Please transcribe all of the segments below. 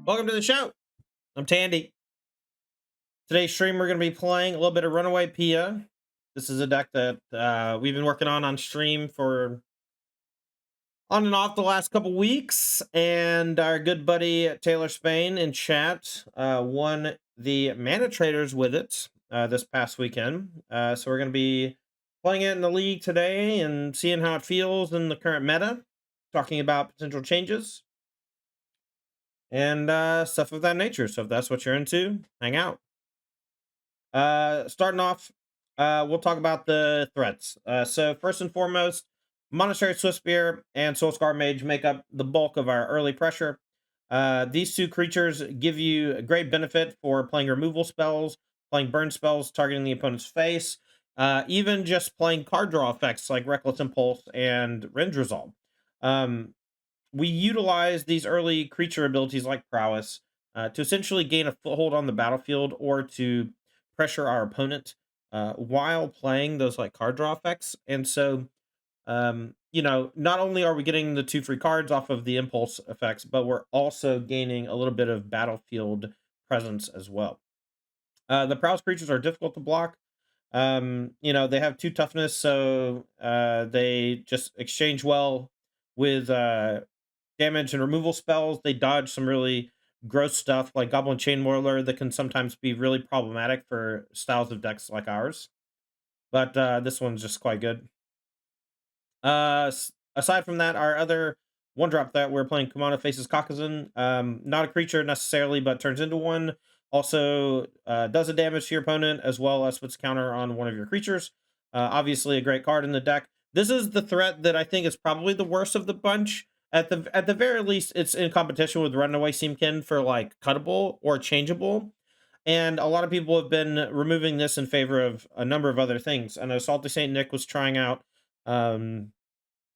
Welcome to the show. I'm Tandy. Today's stream, we're going to be playing a little bit of Runaway Pia. This is a deck that we've been working on stream for on and off the last couple weeks. And our good buddy Taylor Spain in chat won the Mana Traders with it this past weekend. So we're going to be playing it in the league today and seeing how it feels in the current meta, talking about potential changes and stuff of that nature. So if that's what you're into, hang out. Starting off, we'll talk about the threats. So first and foremost, Monastery Swiftspear and Soulscar Mage make up the bulk of our early pressure. These two creatures give you a great benefit for playing removal spells, playing burn spells, targeting the opponent's face, even just playing card draw effects like Reckless Impulse and Rend Resolve. We utilize these early creature abilities like Prowess to essentially gain a foothold on the battlefield or to pressure our opponent while playing those like card draw effects. And so, not only are we getting the 2 free cards off of the impulse effects, but we're also gaining a little bit of battlefield presence as well. The Prowess creatures are difficult to block. They have 2 toughness, so they just exchange well with damage and removal spells. They dodge some really gross stuff like Goblin Chain Whirler that can sometimes be really problematic for styles of decks like ours. But this one's just quite good. Aside from that, our other 1-drop that we're playing, Kumano Faces Kakazin. Not a creature necessarily, but turns into one. Also does a damage to your opponent, as well as puts counter on one of your creatures. Obviously a great card in the deck. This is the threat that I think is probably the worst of the bunch. At the very least, it's in competition with Runaway Seamkin for like cuttable or changeable. And a lot of people have been removing this in favor of a number of other things. I know Salty Saint Nick was trying out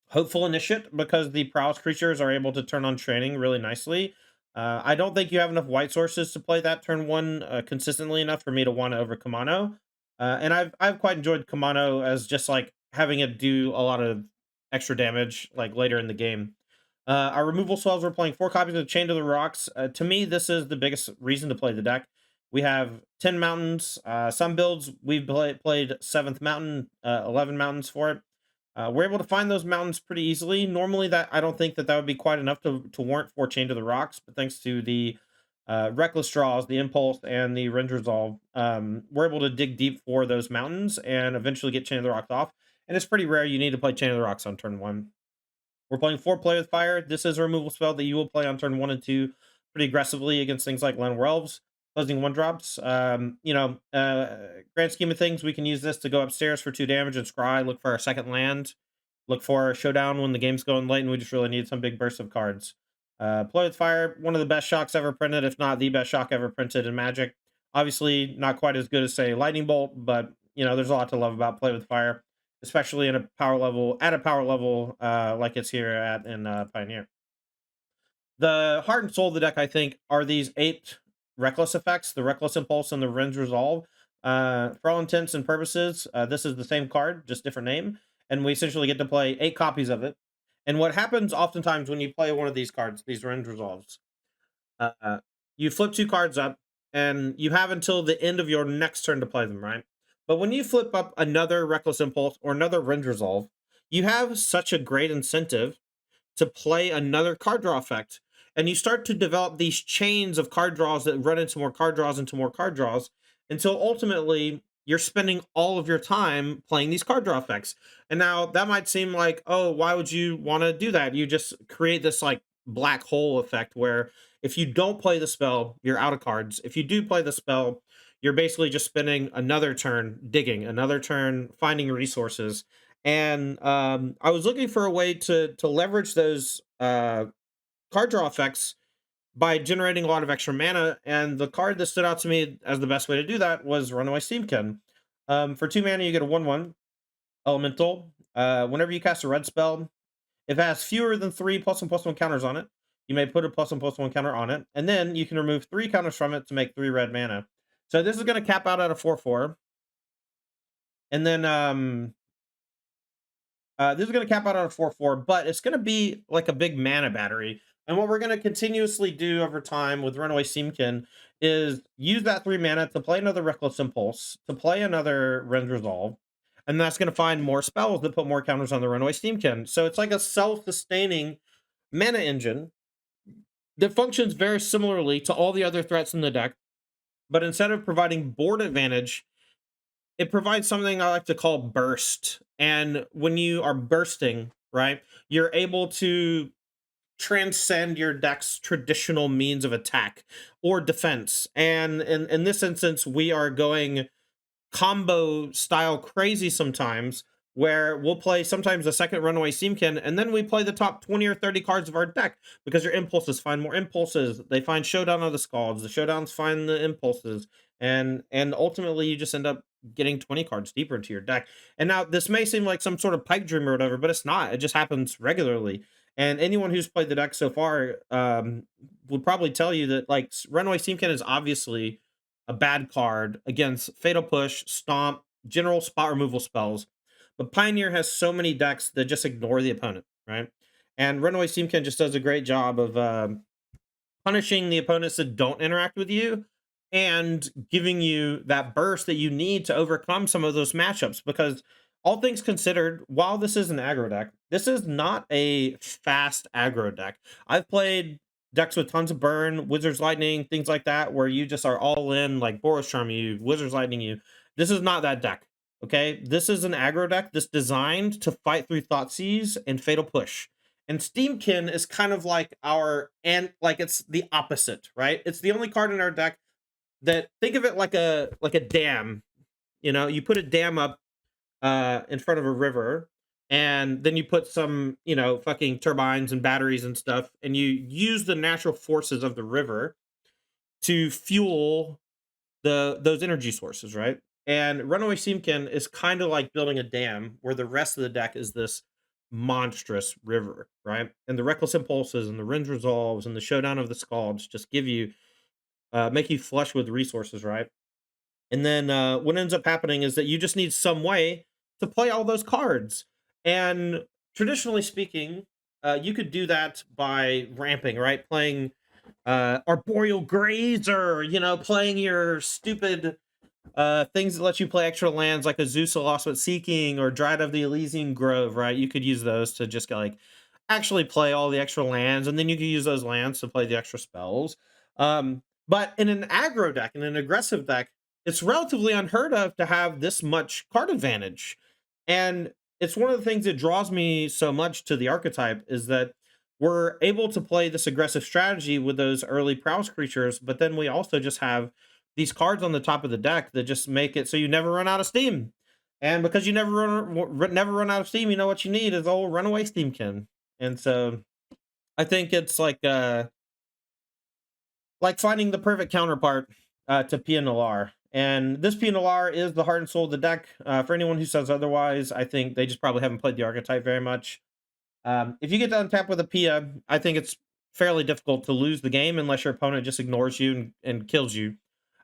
Hopeful Initiate because the Prowess creatures are able to turn on training really nicely. I don't think you have enough white sources to play that turn 1 consistently enough for me to want to over Kamano. And I've quite enjoyed Kamano as just like having it do a lot of extra damage like later in the game. Our removal spells, we're playing 4 copies of Chain to the Rocks. To me, this is the biggest reason to play the deck. We have 10 mountains. Some builds, we've played 7th Mountain, 11 mountains for it. We're able to find those mountains pretty easily. Normally, that I don't think that would be quite enough to warrant 4 Chain to the Rocks, but thanks to the Reckless Draws, the Impulse, and the Rend Resolve, we're able to dig deep for those mountains and eventually get Chain of the Rocks off. And it's pretty rare you need to play Chain of the Rocks on turn 1. We're playing 4 Play with Fire. This is a removal spell that you will play on turn 1 and 2 pretty aggressively against things like Llanowar Elves, closing 1-drops. Grand scheme of things, we can use this to go upstairs for 2 damage and scry, look for our second land, look for a showdown when the game's going late and we just really need some big bursts of cards. Play with Fire, one of the best shocks ever printed, if not the best shock ever printed in Magic. Obviously, not quite as good as, say, Lightning Bolt, but, there's a lot to love about Play with Fire, especially at a power level like it's here in Pioneer. The heart and soul of the deck, I think, are these 8 reckless effects, the Reckless Impulse and the Rend Resolve. For all intents and purposes, this is the same card, just different name, and we essentially get to play 8 copies of it. And what happens oftentimes when you play one of these cards, these Rend Resolves, you flip 2 cards up, and you have until the end of your next turn to play them, right? But when you flip up another Reckless Impulse or another Rend Resolve, you have such a great incentive to play another card draw effect. And you start to develop these chains of card draws that run into more card draws into more card draws until ultimately you're spending all of your time playing these card draw effects. And now that might seem like, oh, why would you want to do that? You just create this like black hole effect where if you don't play the spell, you're out of cards. If you do play the spell, you're basically just spending another turn digging, another turn finding resources. And I was looking for a way to leverage those card draw effects by generating a lot of extra mana, and the card that stood out to me as the best way to do that was Runaway Steamkin. For 2 mana, you get a 1/1 elemental. Whenever you cast a red spell, if it has fewer than 3 +1/+1 counters on it, you may put a +1/+1 counter on it, and then you can remove 3 counters from it to make 3 red mana. So this is going to cap out at a 4/4, and then this is going to cap out at a 4/4, but it's going to be like a big mana battery. And what we're going to continuously do over time with Runaway Seamkin is use that 3 mana to play another Reckless Impulse, to play another Rend Resolve, and that's going to find more spells that put more counters on the Runaway Steamkin. So it's like a self-sustaining mana engine that functions very similarly to all the other threats in the deck, but instead of providing board advantage, it provides something I like to call burst. And when you are bursting, right, you're able to transcend your deck's traditional means of attack or defense. And in this instance, we are going combo style crazy sometimes, where we'll play sometimes a second Runaway Seamkin, and then we play the top 20 or 30 cards of our deck because your impulses find more impulses. They find Showdown of the Scalds. The Showdowns find the impulses. And ultimately you just end up getting 20 cards deeper into your deck. And now this may seem like some sort of pipe dream or whatever, but it's not. It just happens regularly. And anyone who's played the deck so far would probably tell you that like Runaway Seamkin is obviously a bad card against Fatal Push, Stomp, general spot removal spells. But Pioneer has so many decks that just ignore the opponent, right? And Runaway Seamkin just does a great job of punishing the opponents that don't interact with you and giving you that burst that you need to overcome some of those matchups. Because all things considered, while this is an aggro deck, this is not a fast aggro deck. I've played decks with tons of burn, Wizard's Lightning, things like that, where you just are all in, like Boros Charm you, Wizard's Lightning you. This is not that deck. Okay, this is an aggro deck that's designed to fight through Thoughtseize and Fatal Push. And Steamkin is kind of like like it's the opposite, right? It's the only card in our deck that, think of it like a dam. You know, you put a dam up in front of a river, and then you put some, you know, fucking turbines and batteries and stuff, and you use the natural forces of the river to fuel those energy sources, right? And Runaway Seamkin is kind of like building a dam where the rest of the deck is this monstrous river, right? And the Reckless Impulses and the Rend Resolves and the Showdown of the Scalds just give you make you flush with resources, right? And then what ends up happening is that you just need some way to play all those cards. And traditionally speaking, you could do that by ramping, right? Playing Arboreal Grazer, you know, playing your stupid things that let you play extra lands like a Zeus of Lost But Seeking or Dryad of the Elysian Grove, right? You could use those to just like actually play all the extra lands, and then you can use those lands to play the extra spells. But in an aggro deck, in an aggressive deck, it's relatively unheard of to have this much card advantage. And it's one of the things that draws me so much to the archetype is that we're able to play this aggressive strategy with those early prowess creatures, but then we also just have these cards on the top of the deck that just make it so you never run out of steam. And because you never run out of steam, you know what you need is old Runaway Steamkin. And so I think it's like finding the perfect counterpart to Pia Noir. And this Pia Noir is the heart and soul of the deck. For anyone who says otherwise, I think they just probably haven't played the archetype very much. If you get to untap with a Pia, I think it's fairly difficult to lose the game unless your opponent just ignores you and kills you.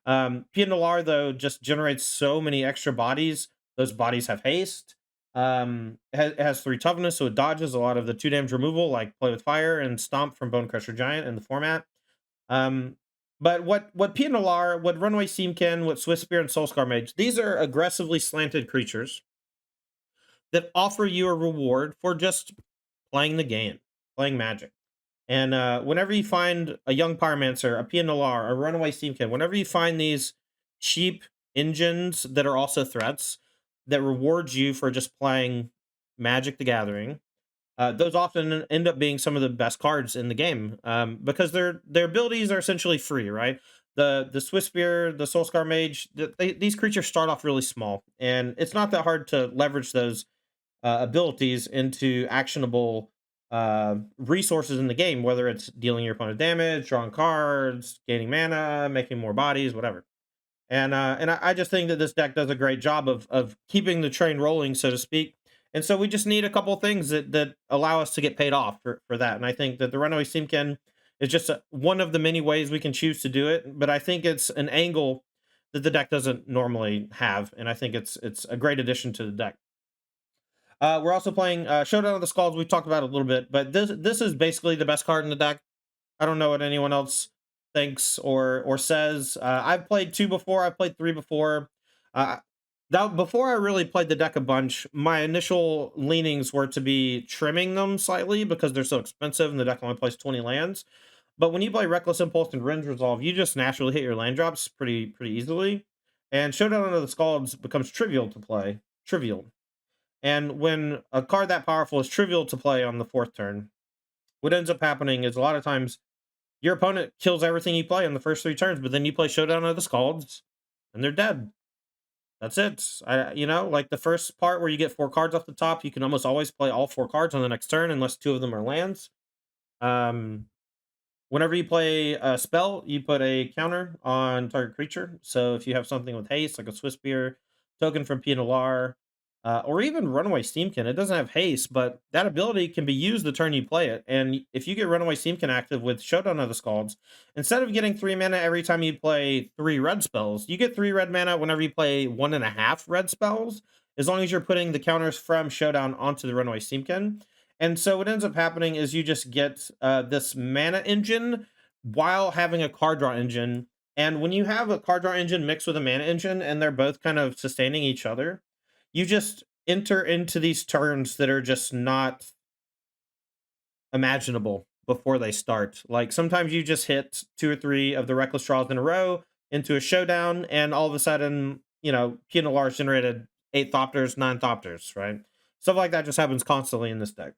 Pia Noir, though, just generates so many extra bodies. Those bodies have haste. It has 3 toughness, so it dodges a lot of the 2 damage removal, like Play with Fire and Stomp from Bone Crusher Giant in the format. But what Pia Noir, what Runaway Seamkin, what Swift Spear and Soulscar Mage, these are aggressively slanted creatures that offer you a reward for just playing the game, playing Magic. And whenever you find a young Pyromancer, a Pia Noir, a Runaway Steamkin, whenever you find these cheap engines that are also threats that reward you for just playing Magic the Gathering, those often end up being some of the best cards in the game because their abilities are essentially free, right? The Swift Spear, the Soulscar Mage, these creatures start off really small, and it's not that hard to leverage those abilities into actionable resources in the game, whether it's dealing your opponent damage, drawing cards, gaining mana, making more bodies, whatever. And I just think that this deck does a great job of keeping the train rolling, so to speak. And so we just need a couple things that allow us to get paid off for that. And I think that the Runaway Seamkin is just one of the many ways we can choose to do it. But I think it's an angle that the deck doesn't normally have, and I think it's a great addition to the deck. We're also playing Showdown of the Scalds. We talked about it a little bit, but this is basically the best card in the deck. I don't know what anyone else thinks or says. I've played 2 before, I've played 3 before. Uh, that before I really played the deck a bunch, my initial leanings were to be trimming them slightly because they're so expensive and the deck only plays 20 lands. But when you play Reckless Impulse and Rend Resolve, you just naturally hit your land drops pretty easily. And Showdown Under the Scalds becomes trivial to play. Trivial. And when a card that powerful is trivial to play on the 4th turn, what ends up happening is a lot of times your opponent kills everything you play in the first 3 turns, but then you play Showdown of the Scalds, and they're dead. That's it. Like the first part where you get 4 cards off the top, you can almost always play all 4 cards on the next turn unless 2 of them are lands. Whenever you play a spell, you put a counter on target creature. So if you have something with haste, like a Swiss Beer, token from Pia Noir, or even Runaway Steamkin, it doesn't have haste, but that ability can be used the turn you play it. And if you get Runaway Steamkin active with Showdown of the Scalds, instead of getting 3 mana every time you play 3 red spells, you get 3 red mana whenever you play 1.5 red spells, as long as you're putting the counters from Showdown onto the Runaway Steamkin. And so what ends up happening is you just get this mana engine while having a card draw engine. And when you have a card draw engine mixed with a mana engine and they're both kind of sustaining each other, you just enter into these turns that are just not imaginable before they start. Like sometimes you just hit 2 or 3 of the reckless draws in a row into a showdown, and all of a sudden, Pia Noir's generated 8 Thopters, 9 Thopters, right? Stuff like that just happens constantly in this deck.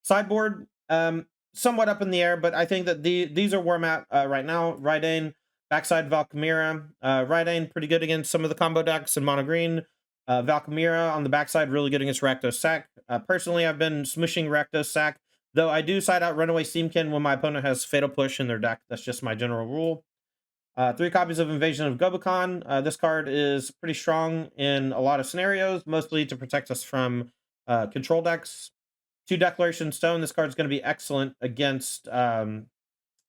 Sideboard, somewhat up in the air, but I think that these are where I'm at right now. Rydane, backside Valkyria. Rydane pretty good against some of the combo decks in mono green. Valkyria on the backside really good against Rakdos Sack. Personally, I've been smushing Rakdos Sack, though I do side out Runaway Steamkin when my opponent has Fatal Push in their deck. That's just my general rule. 3 copies of Invasion of Gobakon. This card is pretty strong in a lot of scenarios, mostly to protect us from control decks. 2 Declaration Stone. This card's going to be excellent against Mono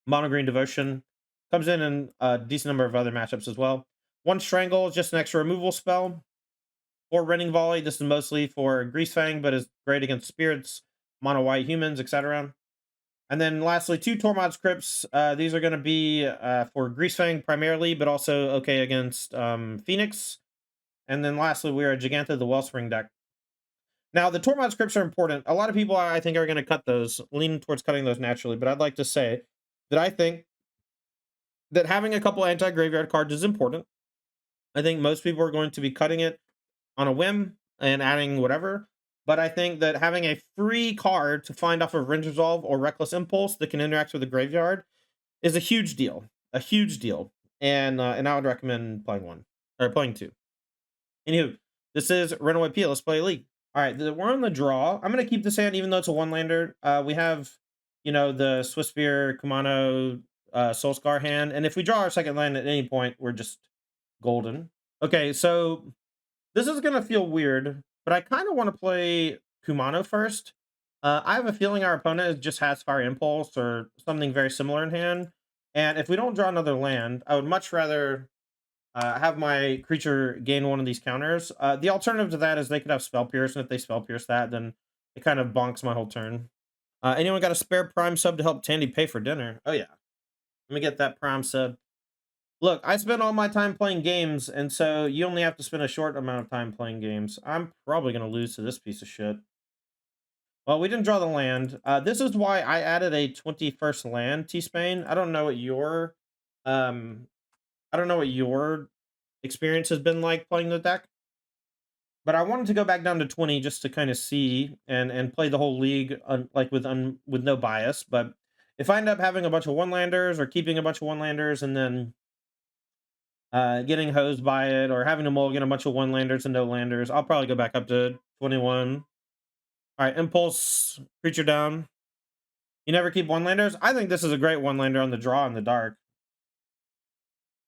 Green Devotion. Comes in a decent number of other matchups as well. 1 Strangle, just an extra removal spell. 4 Rending Volley. This is mostly for Greasefang, but is great against spirits, mono white humans, etc. And then lastly, 2 Tormod's Crypts. These are going to be for Greasefang primarily, but also okay against Phoenix. And then lastly, we are Giganta, the Wellspring deck. Now, the Tormod's Crypts are important. A lot of people, I think, are going to cut those, leaning towards cutting those naturally. But I'd like to say that I think that having a couple anti-graveyard cards is important. I think most people are going to be cutting it on a whim and adding whatever. But I think that having a free card to find off of Rend Resolve or Reckless Impulse that can interact with the graveyard is a huge deal. A huge deal. And I would recommend playing 1. Or playing 2. Anywho, this is Runaway Pia. Let's play a league. All right, we're on the draw. I'm going to keep this hand even though it's a 1-lander. We have, the Swiss Beer, Kumano, Soulscar hand. And if we draw our second land at any point, we're just golden. Okay, so this is going to feel weird, but I kind of want to play Kumano first. I have a feeling our opponent just has Fire Impulse or something very similar in hand. And if we don't draw another land, I would much rather have my creature gain 1 of these counters. The alternative to that is they could have Spell Pierce, and if they Spell Pierce that, then it kind of bonks my whole turn. Anyone got a spare Prime sub to help Tandy pay for dinner? Oh, yeah. Let me get that Prime sub. Look, I spend all my time playing games, and so you only have to spend a short amount of time playing games. I'm probably going to lose to this piece of shit. Well, we didn't draw the land. This is why I added a 21st land, T-Spain. I don't know what your experience has been like playing the deck, but I wanted to go back down to 20 just to kind of see and play the whole league with no bias. But if I end up having a bunch of 1-landers or keeping a bunch of 1-landers and then getting hosed by it, or having to mulligan a bunch of 1-landers and no landers, I'll probably go back up to 21. All right, Impulse, creature down. You never keep 1-landers? I think this is a great 1-lander on the draw in the dark.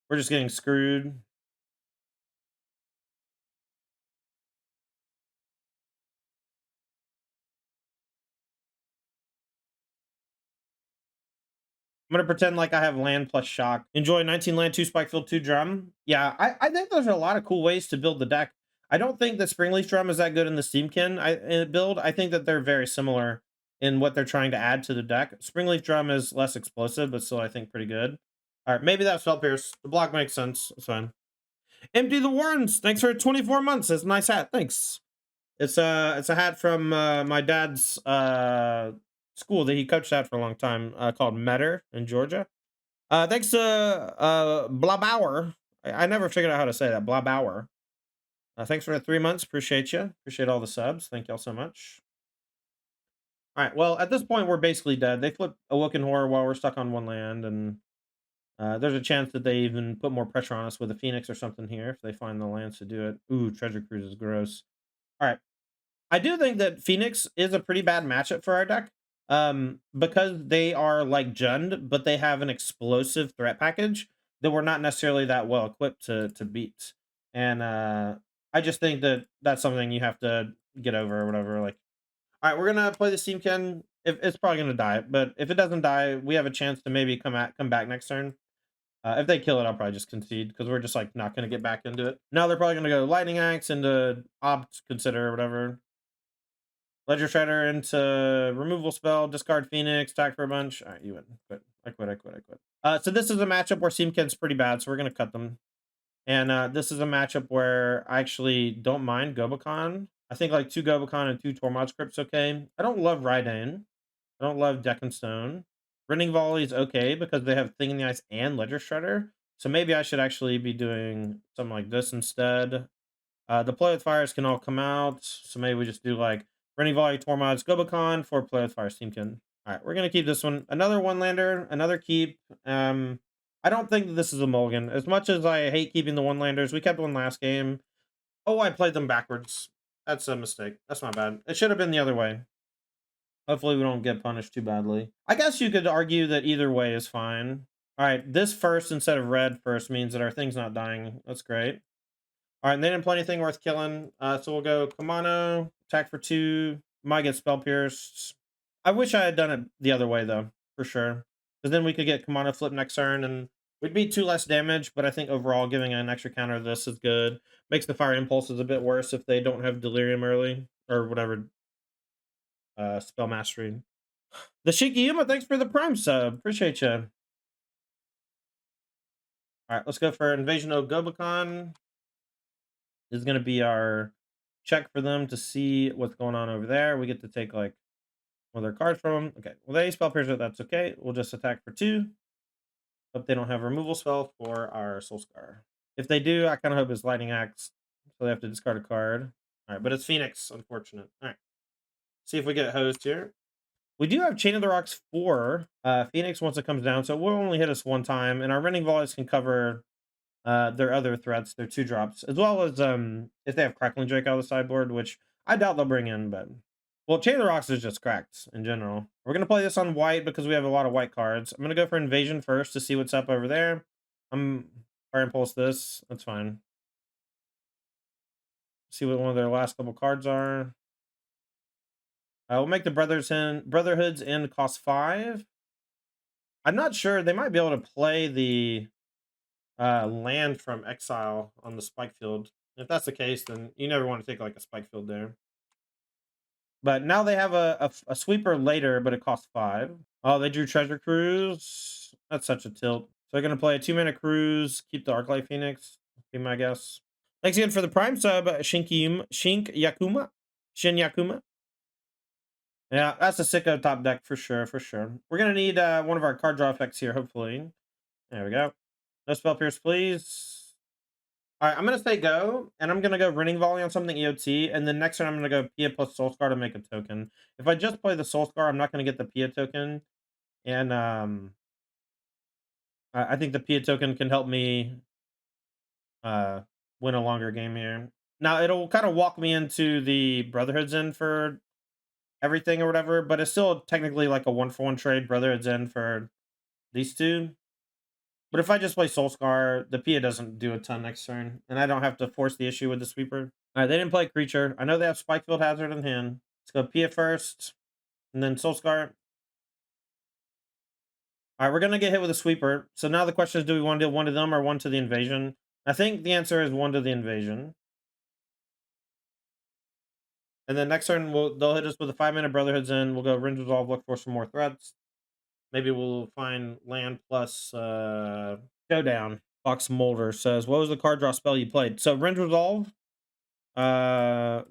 We're just getting screwed. I'm going to pretend like I have land plus shock. Enjoy 19 land, 2 spike field, 2 drum. Yeah, I think there's a lot of cool ways to build the deck. I don't think that Springleaf Drum is that good in the Steamkin build. I think that they're very similar. in what they're trying to add to the deck. Springleaf Drum is less explosive, but still I think pretty good. All right, maybe that's Spell Pierce. The block makes sense. It's fine. Empty the Warrens. Thanks for 24 months. It's a nice hat. Thanks. It's a hat from my dad's school that he coached at for a long time, called Metter in Georgia. Thanks to Blabauer. I never figured out how to say that. Blabauer. Thanks for the 3 months. Appreciate you. Appreciate all the subs. Thank y'all so much. All right. Well, at this point, we're basically dead. They flip Awoken Horror while we're stuck on one land, and there's a chance that they even put more pressure on us with a Phoenix or something here if they find the lands to do it. Ooh, Treasure Cruise is gross. All right. I do think that Phoenix is a pretty bad matchup for our deck. Because they are like Jund, but they have an explosive threat package that we're not necessarily that well equipped to beat. And I just think that that's something you have to get over or whatever. Like, all right, we're gonna play the Steamkin. If it's probably gonna die, but if it doesn't die, we have a chance to maybe come back next turn. If they kill it, I'll probably just concede because we're just like not gonna get back into it. Now they're probably gonna go Lightning Axe into Opt Consider or whatever. Ledger Shredder into removal spell, discard Phoenix, attack for a bunch. All right, you win. Quit. I quit. I quit. I quit. So this is a matchup where Seamkin's pretty bad, so we're gonna cut them. And this is a matchup where I actually don't mind Gobakon. I think like 2 Gobakon and 2 Tormod scripts okay. I don't love Raidan. I don't love Deck and Stone. Rending Volley is okay because they have Thing in the Ice and Ledger Shredder. So maybe I should actually be doing something like this instead. The Play with Fires can all come out. So maybe we just do like Rending Volley, Tormods, Gobakon for Play with Fires Teamkin. All right, we're going to keep this one. Another one lander, another keep. I don't think that this is a mulligan. As much as I hate keeping the one landers, we kept one last game. Oh, I played them backwards. That's a mistake. That's my bad. It should have been the other way. Hopefully we don't get punished too badly. I guess you could argue that either way is fine. All right, this first instead of red first means that our thing's not dying. That's great. All right, and they didn't play anything worth killing. So we'll go Kamano, attack for 2. Might get Spell Pierced. I wish I had done it the other way, though, for sure. Because then we could get Kamano flip next turn, and we'd be 2 less damage, but I think overall giving an extra counter to this is good. Makes the Fire Impulses a bit worse if they don't have Delirium early, or whatever spell mastery. The Shikiyuma, thanks for the Prime sub. Appreciate you. All right, let's go for Invasion of Gobakon. This is going to be our check for them to see what's going on over there. We get to take like one of their cards from them. Okay, well, they spell pierce it. That's okay. We'll just attack for 2. Hope they don't have removal spell for our Soul Scar. If they do, I kind of hope it's Lightning Axe, so they have to discard a card. All right, but it's Phoenix. Unfortunate. All right, see if we get hosed here. We do have Chain of the Rocks 4. Phoenix once it comes down, so it will only hit us 1 time, and our Rending Volleys can cover their other threats, their 2 drops, as well as if they have Crackling Drake out of the sideboard, which I doubt they'll bring in, but well, Chain of the Rocks is just cracked in general. We're gonna play this on white because we have a lot of white cards. I'm gonna go for Invasion first to see what's up over there. I'm Fire Impulse this. That's fine. See what one of their last couple cards are. We'll make the Brotherhoods end cost 5. I'm not sure. They might be able to play the land from exile on the spike field. If that's the case, then you never want to take like a spike field there. But now they have a sweeper later, but it costs 5. Oh, they drew Treasure Cruise. That's such a tilt. So they're gonna play a 2-mana cruise, keep the Arclight Phoenix. Be my guess. Thanks again for the Prime sub, Shink Yakuma. Shin Yakuma. Yeah, that's a sicko top deck for sure, for sure. We're gonna need one of our card draw effects here, hopefully. There we go. No Spell Pierce, please. All right, I'm going to say go, and I'm going to go Running Volley on something EOT, and then next turn I'm going to go Pia plus Soul Scar to make a token. If I just play the Soul Scar, I'm not going to get the Pia token, and I think the Pia token can help me win a longer game here. Now, it'll kind of walk me into the Brotherhood's End for everything or whatever, but it's still technically like a 1-for-1 trade, Brotherhood's End for these 2. But if I just play Soul Scar, the Pia doesn't do a ton next turn, and I don't have to force the issue with the sweeper. All right, they didn't play Creature. I know they have Spikefield Hazard in hand. Let's go Pia first, and then Soul Scar. All right, we're going to get hit with a sweeper. So now the question is, do we want to do 1 to them or 1 to the invasion? I think the answer is 1 to the invasion. And then next turn, they'll hit us with a 5-mana Brotherhood's End. We'll go Ringe Resolve, look for some more threats. Maybe we'll find land plus Showdown. Fox Molder says, what was the card draw spell you played? So Ringe Resolve, look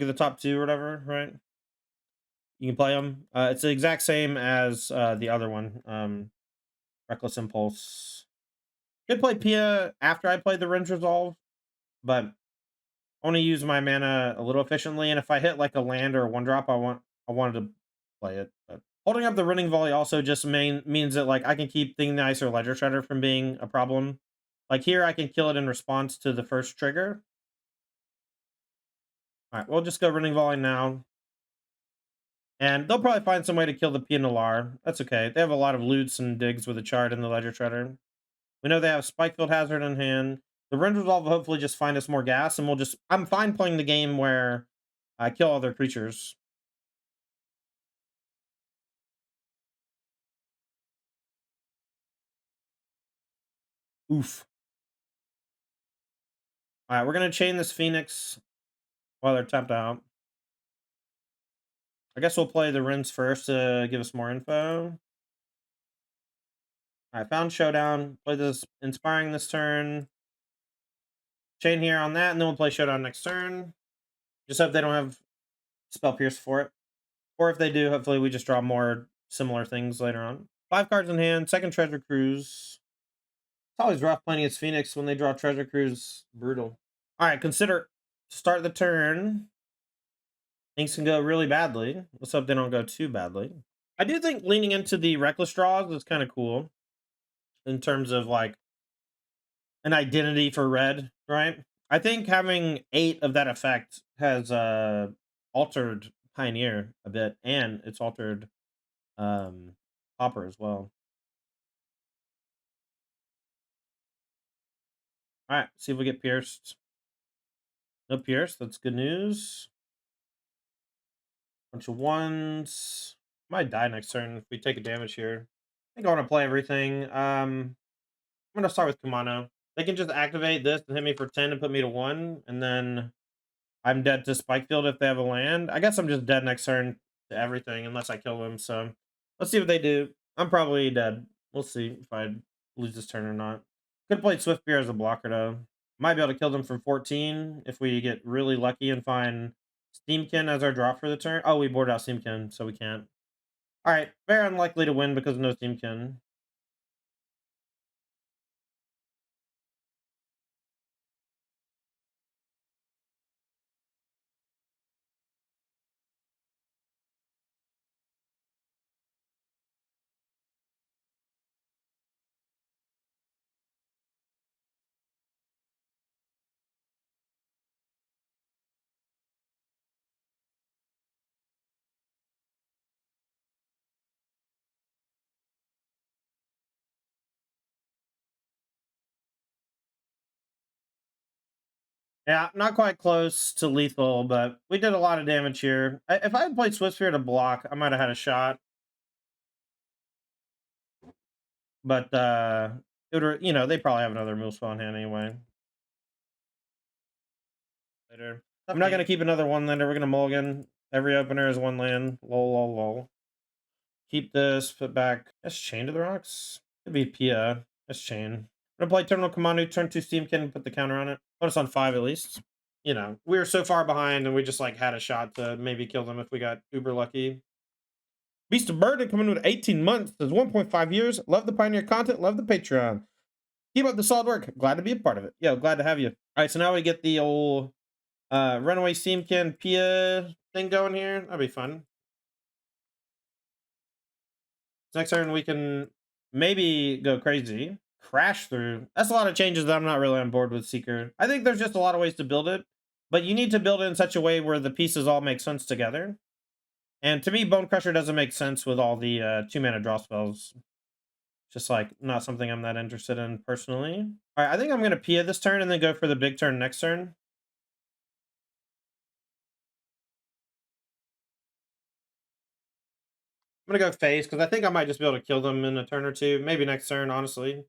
at the top two or whatever, right? You can play them. It's the exact same as the other one, Reckless Impulse. Could play Pia after I play the Ringe Resolve, but I want to use my mana a little efficiently. And if I hit like a land or a 1-drop, I wanted to play it. But holding up the Running Volley also just means that like I can keep Thing Nice or Ledger Shredder from being a problem. Like here, I can kill it in response to the first trigger. All right, we'll just go Running Volley now. And they'll probably find some way to kill the Pianalar. That's okay. They have a lot of loots and digs with the chart and the Ledger Shredder. We know they have Spikefield Hazard in hand. The Ringe Resolve will hopefully just find us more gas, and I'm fine playing the game where I kill all their creatures. Oof. All right, we're going to chain this Phoenix while they're tapped out. I guess we'll play the Rinse first to give us more info. All right, found Showdown. Play this Inspiring this turn. Chain here on that, and then we'll play Showdown next turn. Just hope they don't have Spell Pierce for it. Or if they do, hopefully we just draw more similar things later on. 5 cards in hand, second Treasure Cruise. It's always rough playing against Phoenix when they draw Treasure Cruise. Brutal. All right, consider to start the turn. Things can go really badly. Let's hope they don't go too badly. I do think leaning into the reckless draws is kind of cool in terms of like an identity for red, right? I think having 8 of that effect has altered Pioneer a bit, and it's altered Hopper as well. All right, see if we get pierced. No pierce. That's good news. Bunch of ones. Might die next turn if we take a damage here. I think I want to play everything. I'm gonna start with Kumano. They can just activate this and hit me for 10 and put me to 1, and then I'm dead to Spikefield if they have a land. I guess I'm just dead next turn to everything unless I kill them. So let's see what they do. I'm probably dead. We'll see if I lose this turn or not. Could have played Swift Beer as a blocker though. Might be able to kill them from 14 if we get really lucky and find Steamkin as our drop for the turn. Oh, we board out Steamkin, so we can't. All right, very unlikely to win because of no Steamkin. Yeah, not quite close to lethal, but we did a lot of damage here. If I had played Swift Spear to block, I might have had a shot. But it would, they probably have another move spell in hand anyway. Later. I'm not gonna keep another 1-lander. We're gonna mulligan. Every opener is 1 land. Lol lol lol. Keep this, put back. That's chain to the rocks. Could be Pia. That's chain. I'm gonna play Terminal Commando, turn 2 Steamkin, put the counter on it. Put us on 5 at least. We were so far behind and we just like had a shot to maybe kill them if we got uber lucky. Beast of Burden coming with 18 months. Says 1.5 years. Love the Pioneer content. Love the Patreon. Keep up the solid work. Glad to be a part of it. Yo, glad to have you. All right, so now we get the old Runaway Steamkin Pia thing going here. That'll be fun. Next turn we can maybe go crazy. Crash through. That's a lot of changes that I'm not really on board with Seeker. I think there's just a lot of ways to build it, but you need to build it in such a way where the pieces all make sense together. And to me, Bone Crusher doesn't make sense with all the 2-mana draw spells. Just like not something I'm that interested in personally. All right, I think I'm gonna Pia this turn and then go for the big turn next turn. I'm gonna go face because I think I might just be able to kill them in a turn or two. Maybe next turn, honestly.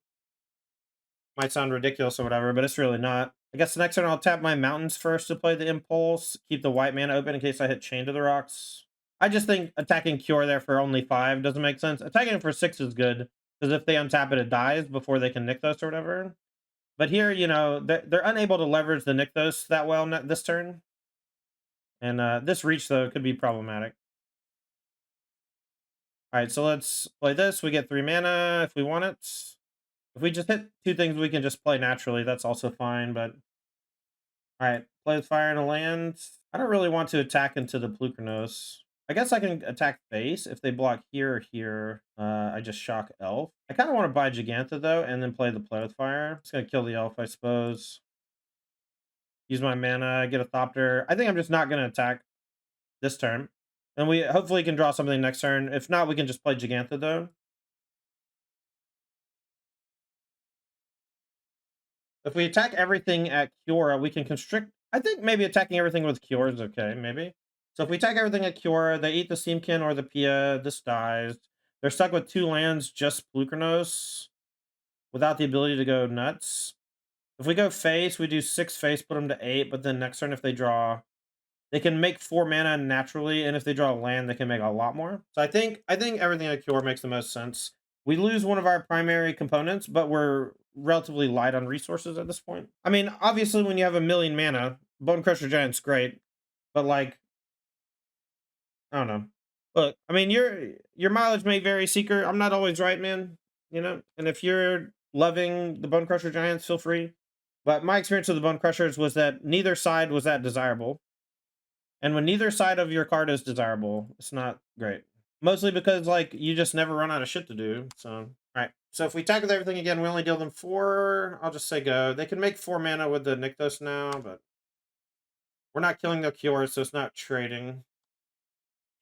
Might sound ridiculous or whatever, but it's really not. I guess the next turn I'll tap my mountains first to play the impulse, keep the white mana open in case I hit chain to the rocks. I just think attacking Cure there for only 5 doesn't make sense. Attacking it for 6 is good, because if they untap it, it dies before they can Nykthos or whatever. But here, you know, they're unable to leverage the Nykthos that well this turn. And this reach, though, could be problematic. All right, so let's play this. We get 3 mana if we want it. If we just hit 2 things, we can just play naturally. That's also fine, but... All right, play with fire and a land. I don't really want to attack into the Plukernos. I guess I can attack face if they block here or here. I just shock elf. I kind of want to buy Giganta though, and then play the play with fire. It's gonna kill the elf, I suppose. Use my mana, get a Thopter. I think I'm just not gonna attack this turn. And we hopefully can draw something next turn. If not, we can just play Giganta though. If we attack everything at Kiora, we can constrict. I think maybe attacking everything with Kiora is okay, maybe. So if we attack everything at Kiora, they eat the Steamkin or the Pia, this dies. They're stuck with 2 lands, just Plukernos, without the ability to go nuts. If we go face, we do 6 face, put them to 8, but then next turn if they draw, they can make 4 mana naturally, and if they draw a land, they can make a lot more. So I think everything at Kiora makes the most sense. We lose one of our primary components, but we're relatively light on resources at this point. I mean, obviously, when you have 1,000,000 mana, Bone Crusher Giant's great, but like, I don't know. Look, I mean, your mileage may vary, Seeker. I'm not always right, man. You know, and if you're loving the Bone Crusher Giants, feel free. But my experience with the Bone Crushers was that neither side was that desirable. And when neither side of your card is desirable, it's not great. Mostly because, like, you just never run out of shit to do. So, all right. So if we attack with everything again, we only deal them 4. I'll just say go. They can make 4 mana with the Nykthos now, but we're not killing the Cure, so it's not trading.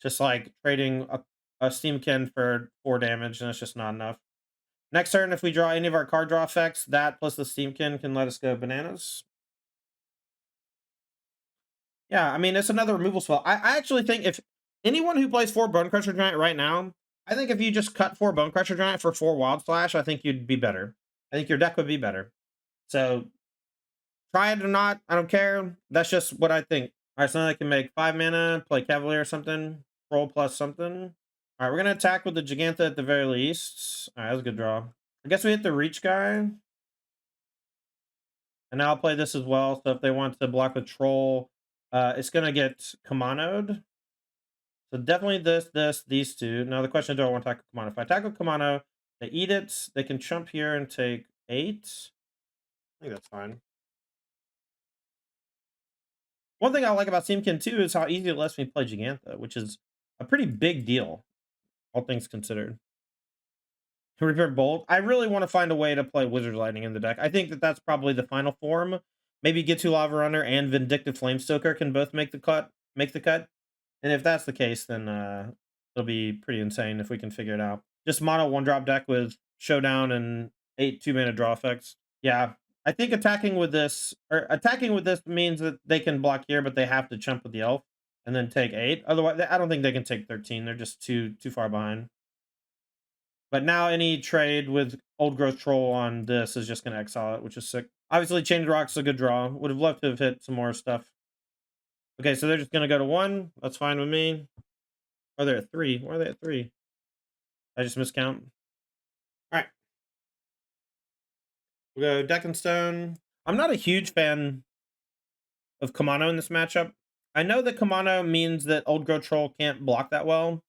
Just like trading a Steamkin for 4 damage, and it's just not enough. Next turn, if we draw any of our card draw effects, that plus the Steamkin can let us go bananas. Yeah, I mean, it's another removal spell. I actually think if anyone who plays 4 Bone Crusher Giant right now, I think if you just cut 4 Bone Crusher Giant for 4 Wild Slash, I think you'd be better. I think your deck would be better. So, try it or not, I don't care. That's just what I think. All right, so now I can make 5 mana, play Cavalier or something, roll plus something. All right, we're going to attack with the Giganta at the very least. All right, that was a good draw. I guess we hit the Reach guy. And now I'll play this as well. So if they want to block with Troll, it's going to get Kamano'd. So definitely these 2. Now the question, do I want to attack with Kamano? If I attack with Kamano, they eat it. They can chump here and take 8. I think that's fine. One thing I like about Steamkin too is how easy it lets me play Gigantha, which is a pretty big deal, all things considered. Repair Bolt. I really want to find a way to play Wizard Lightning in the deck. I think that's probably the final form. Maybe Get to Lava Runner and Vindictive Flamestoker can both make the cut. And if that's the case, then it'll be pretty insane if we can figure it out. Just mono 1-drop deck with Showdown and 8 2-mana draw effects. Yeah, I think attacking with this means that they can block here, but they have to chump with the elf and then take 8. Otherwise, I don't think they can take 13. They're just too far behind. But now any trade with Old Growth Troll on this is just going to exile it, which is sick. Obviously, Chained Rock's a good draw. Would have loved to have hit some more stuff. Okay, so they're just going to go to 1. That's fine with me. Are they at 3? Why are they at 3? I just miscount. All right. We'll go Deck and Stone. I'm not a huge fan of Kamano in this matchup. I know that Kamano means that Old Growth Troll can't block that well.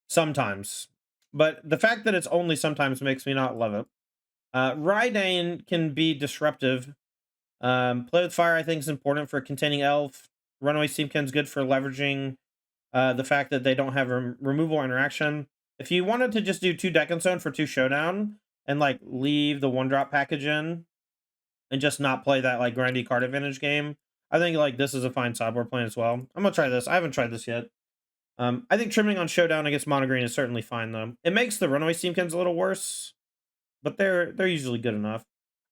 Sometimes. But the fact that it's only sometimes makes me not love it. Rydane can be disruptive. Play with Fire, I think, is important for containing Elf. Runaway Steamkin's good for leveraging the fact that they don't have removal interaction. If you wanted to just do 2 Deck and Stone for 2 Showdown and like leave the 1-drop package in and just not play that like grindy card advantage game, I think like this is a fine sideboard plan as well. I'm gonna try this. I haven't tried this yet. I think trimming on Showdown against Mono Green is certainly fine though. It makes the Runaway Steamkins a little worse, but they're usually good enough.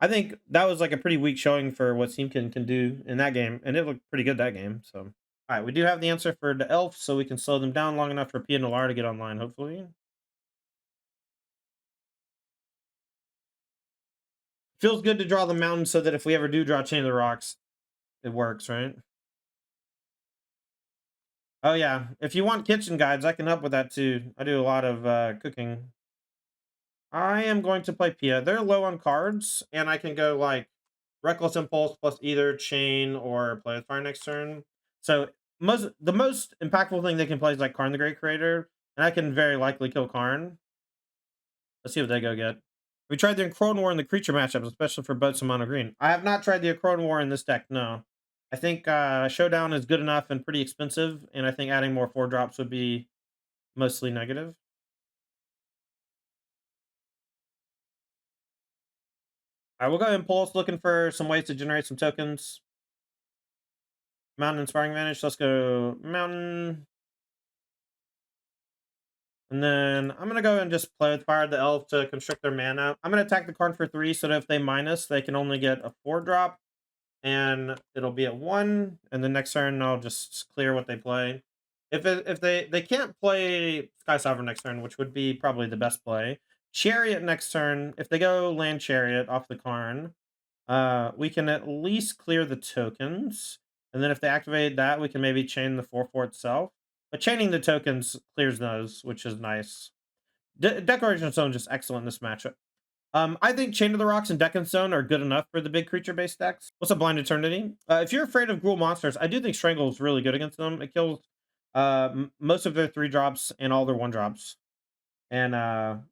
I think that was like a pretty weak showing for what Steamkin can do in that game, and it looked pretty good that game. So, all right, we do have the answer for the Elf, so we can slow them down long enough for Pia and Lar to get online, hopefully. Feels good to draw the mountain so that if we ever do draw Chain of the Rocks, it works, right? Oh yeah, if you want kitchen guides, I can help with that too. I do a lot of cooking. I am going to play Pia. They're low on cards, and I can go like Reckless Impulse plus either Chain or Play with Fire next turn. So the most impactful thing they can play is like Karn the Great Creator, and I can very likely kill Karn. Let's see what they go get. We tried the Acron War in the creature matchups, especially for boats and mono green. I have not tried the Acron War in this deck, no. I think Showdown is good enough and pretty expensive, and I think adding more 4-drops would be mostly negative. I will go Impulse, looking for some ways to generate some tokens. Mountain Inspiring Advantage. Let's go Mountain. And then I'm going to go and just play with Fire the Elf to constrict their mana. I'm going to attack the card for 3 so that if they minus, they can only get a 4-drop. And it'll be at 1. And the next turn, I'll just clear what they play. If they can't play Sky Sovereign next turn, which would be probably the best play. Chariot next turn. If they go land Chariot off the Karn, we can at least clear the tokens. And then if they activate that, we can maybe chain the 4/4 itself. But chaining the tokens clears those, which is nice. Declaration of Stone is just excellent in this matchup. I think Chain of the Rocks and Deck and Stone are good enough for the big creature-based decks. What's a Blind Eternity? If you're afraid of Ghoul monsters, I do think Strangle is really good against them. It kills most of their 3-drops and all their 1-drops. And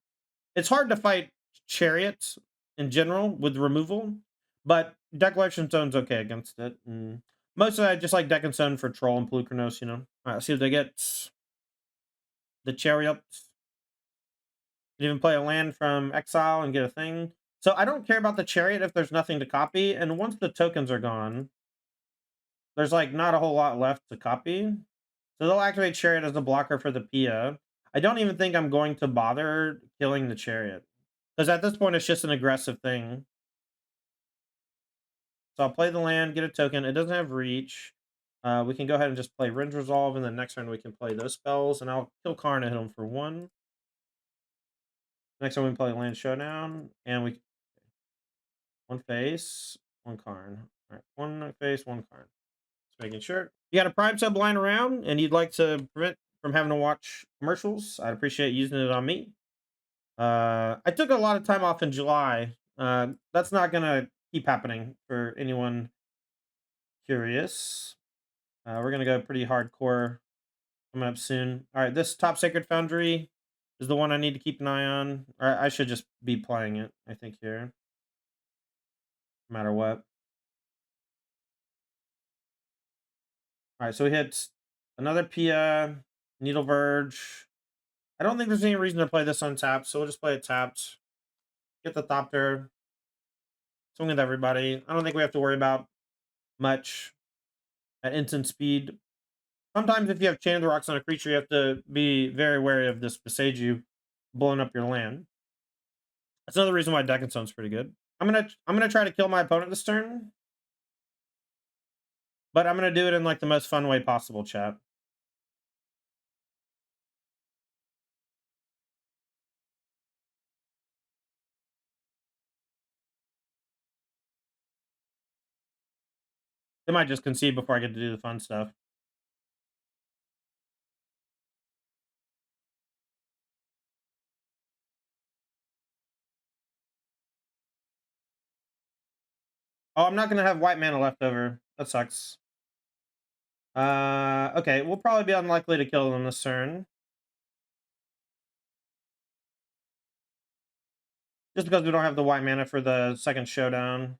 it's hard to fight Chariots in general with removal, but Declaration Stone's okay against it. And most of that, just like Deck and Stone for Troll and Polukranos, you know. All right, let's see what they get. The Chariot. You can even play a land from exile and get a thing. So I don't care about the Chariot if there's nothing to copy. And once the tokens are gone, there's like not a whole lot left to copy. So they'll activate Chariot as a blocker for the Pia. I don't even think I'm going to bother killing the Chariot. Because at this point, it's just an aggressive thing. So I'll play the land, get a token. It doesn't have reach. We can go ahead and just play Rend Resolve, and then next turn we can play those spells, and I'll kill Karn and hit him for 1. Next time we can play Land Showdown, and we 1 face, 1 Karn. All right, 1 face, 1 Karn. Just making sure. You got a Prime sub lying around, and you'd like to prevent from having to watch commercials, I'd appreciate using it on me. I took a lot of time off in July. That's not gonna keep happening for anyone curious. We're gonna go pretty hardcore coming up soon. All right, this Top Sacred Foundry is the one I need to keep an eye on. Or I should just be playing it, I think, here. No matter what. All right, so we hit another Pia, Needle Verge. I don't think there's any reason to play this untapped, so we'll just play it tapped. Get the Thopter. Swing with everybody. I don't think we have to worry about much at instant speed. Sometimes if you have Chain of the Rocks on a creature, you have to be very wary of this Besage blowing up your land. That's another reason why Deck and Stone's pretty good. I'm gonna try to kill my opponent this turn, but I'm gonna do it in like the most fun way possible, chat. They might just concede before I get to do the fun stuff. Oh, I'm not gonna have white mana left over. That sucks. Okay, we'll probably be unlikely to kill them this turn. Just because we don't have the white mana for the second showdown.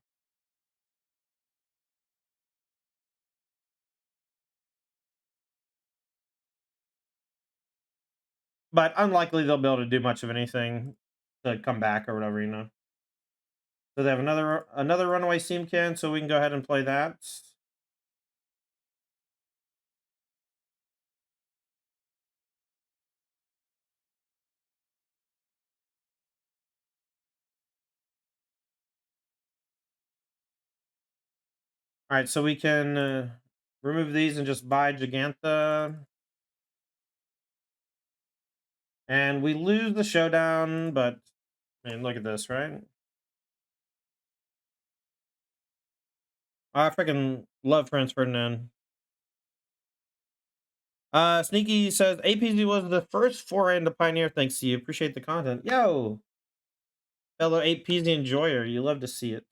But unlikely they'll be able to do much of anything to come back or whatever, you know. So they have another Runaway Can, so we can go ahead and play that. All right, so we can remove these and just buy Gigantha. And we lose the showdown, but I mean, look at this, right? I freaking love Franz Ferdinand. Sneaky says APZ was the first foray into Pioneer. Thanks to you. Appreciate the content. Yo, fellow APZ enjoyer. You love to see it.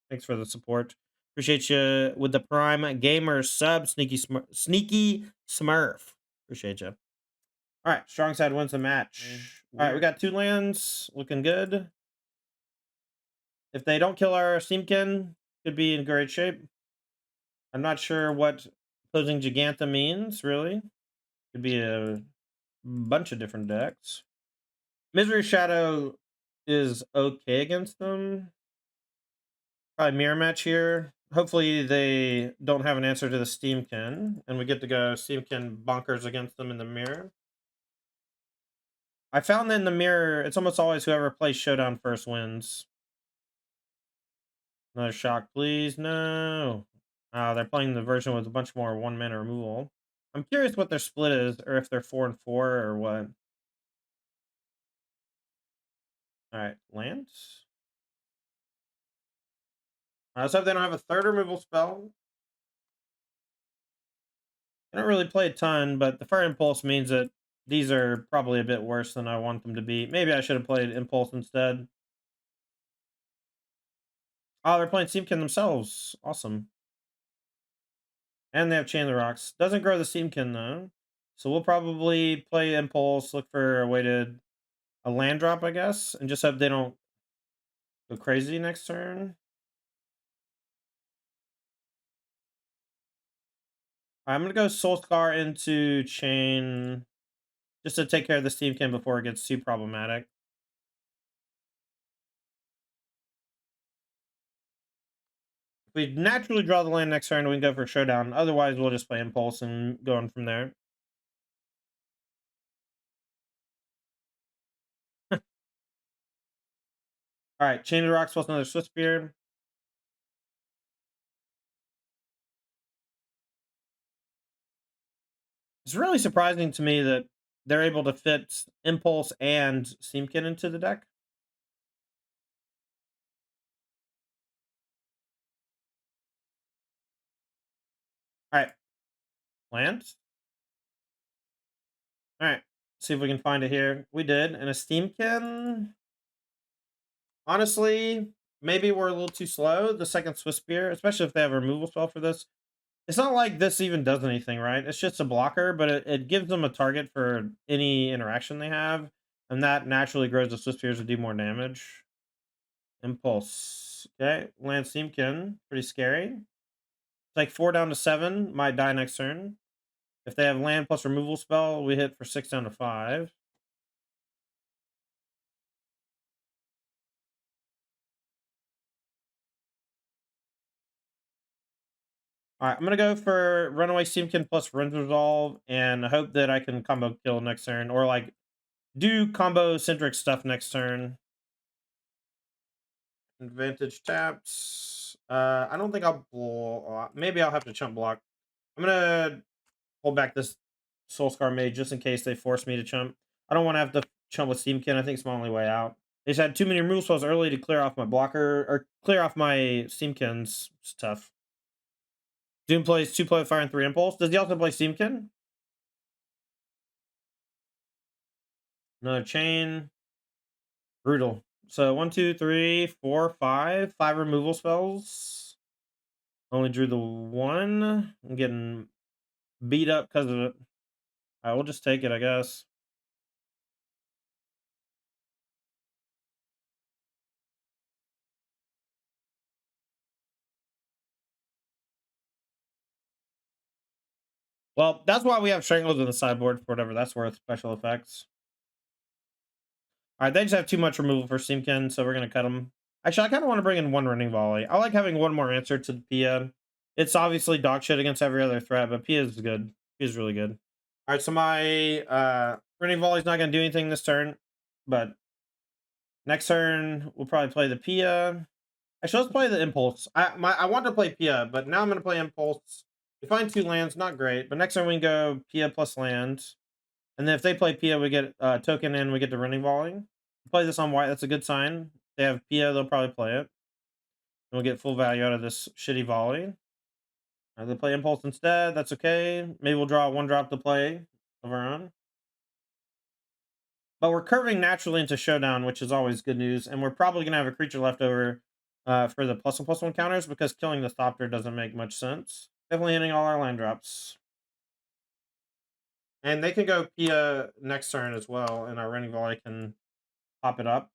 Thanks for the support. Appreciate you with the Prime Gamer sub, Sneaky Smurf. Appreciate you. All right, strong side wins the match. All right, we got 2 lands, looking good. If they don't kill our Steamkin, could be in great shape. I'm not sure what closing Giganta means, really. Could be a bunch of different decks. Misery Shadow is okay against them. Probably mirror match here. Hopefully they don't have an answer to the Steamkin, and we get to go Steamkin bonkers against them in the mirror. I found that in the mirror, it's almost always whoever plays Showdown first wins. Another shock, please. No. Oh, they're playing the version with a bunch more 1-mana removal. I'm curious what their split is, or if they're 4 and 4 or what. All right, lands. Let's hope they don't have a 3rd removal spell. I don't really play a ton, but the Fire Impulse means that these are probably a bit worse than I want them to be. Maybe I should have played Impulse instead. Oh, they're playing Steamkin themselves. Awesome. And they have Chain of the Rocks. Doesn't grow the Steamkin, though. So we'll probably play Impulse, look for a land drop, I guess, and just hope they don't go crazy next turn. I'm going to go Soulscar into Chain just to take care of the Steamkin before it gets too problematic. If we naturally draw the land next turn, we can go for Showdown. Otherwise, we'll just play Impulse and go on from there. All right, Chain of the Rocks plus another Swiftspear. It's really surprising to me that they're able to fit Impulse and Steamkin into the deck. All right, land. All right, see if we can find it here. We did, and a Steamkin. Honestly, maybe we're a little too slow. The second Swiftspear, especially if they have a removal spell for this. It's not like this even does anything, right? It's just a blocker, but it gives them a target for any interaction they have, and that naturally grows the Swiftspears to do more damage. Impulse. Okay, land Steamkin. Pretty scary. It's like 4 down to 7. Might die next turn. If they have land plus removal spell, we hit for 6 down to 5. All right, I'm going to go for Runaway Steamkin plus Runs Resolve and hope that I can combo kill next turn, or like do combo centric stuff next turn. Advantage taps. I don't think I'll maybe I'll have to chump block. I'm gonna hold back this Soulscar Mage just in case they force me to chump. I don't want to have to chump with Steamkin. I think it's my only way out. They just had too many removal spells early to clear off my blocker or clear off my Steamkins. It's tough. Doom plays 2 play fire and 3 impulse. Does he also play Steamkin? Another chain. Brutal. So 1, 2, 3, 4, 5. 5 removal spells. Only drew the 1. I'm getting beat up because of it. I will just take it, I guess. Well, that's why we have Strangles in the sideboard for whatever that's worth. Special effects. All right, they just have too much removal for Steamkin, so we're going to cut them. Actually, I kind of want to bring in 1 Running Volley. I like having 1 more answer to the Pia. It's obviously dog shit against every other threat, but Pia is good. Pia is really good. All right, so my Running Volley's not going to do anything this turn, but next turn we'll probably play the Pia. Actually, let's play the Impulse. I want to play Pia, but now I'm going to play Impulse. We find 2 lands, not great, but next turn we can go Pia plus land. And then if they play Pia, we get token and we get the Running Volley. Play this on white, that's a good sign. If they have Pia, they'll probably play it. And we'll get full value out of this shitty volley. They play Impulse instead. That's okay. Maybe we'll draw one drop to play of our own. But we're curving naturally into Showdown, which is always good news. And we're probably going to have a creature left over for the +1/+1 counters because killing the Thopter doesn't make much sense. Definitely hitting all our land drops. And they can go Pia next turn as well, and our Running Volley can pop it up,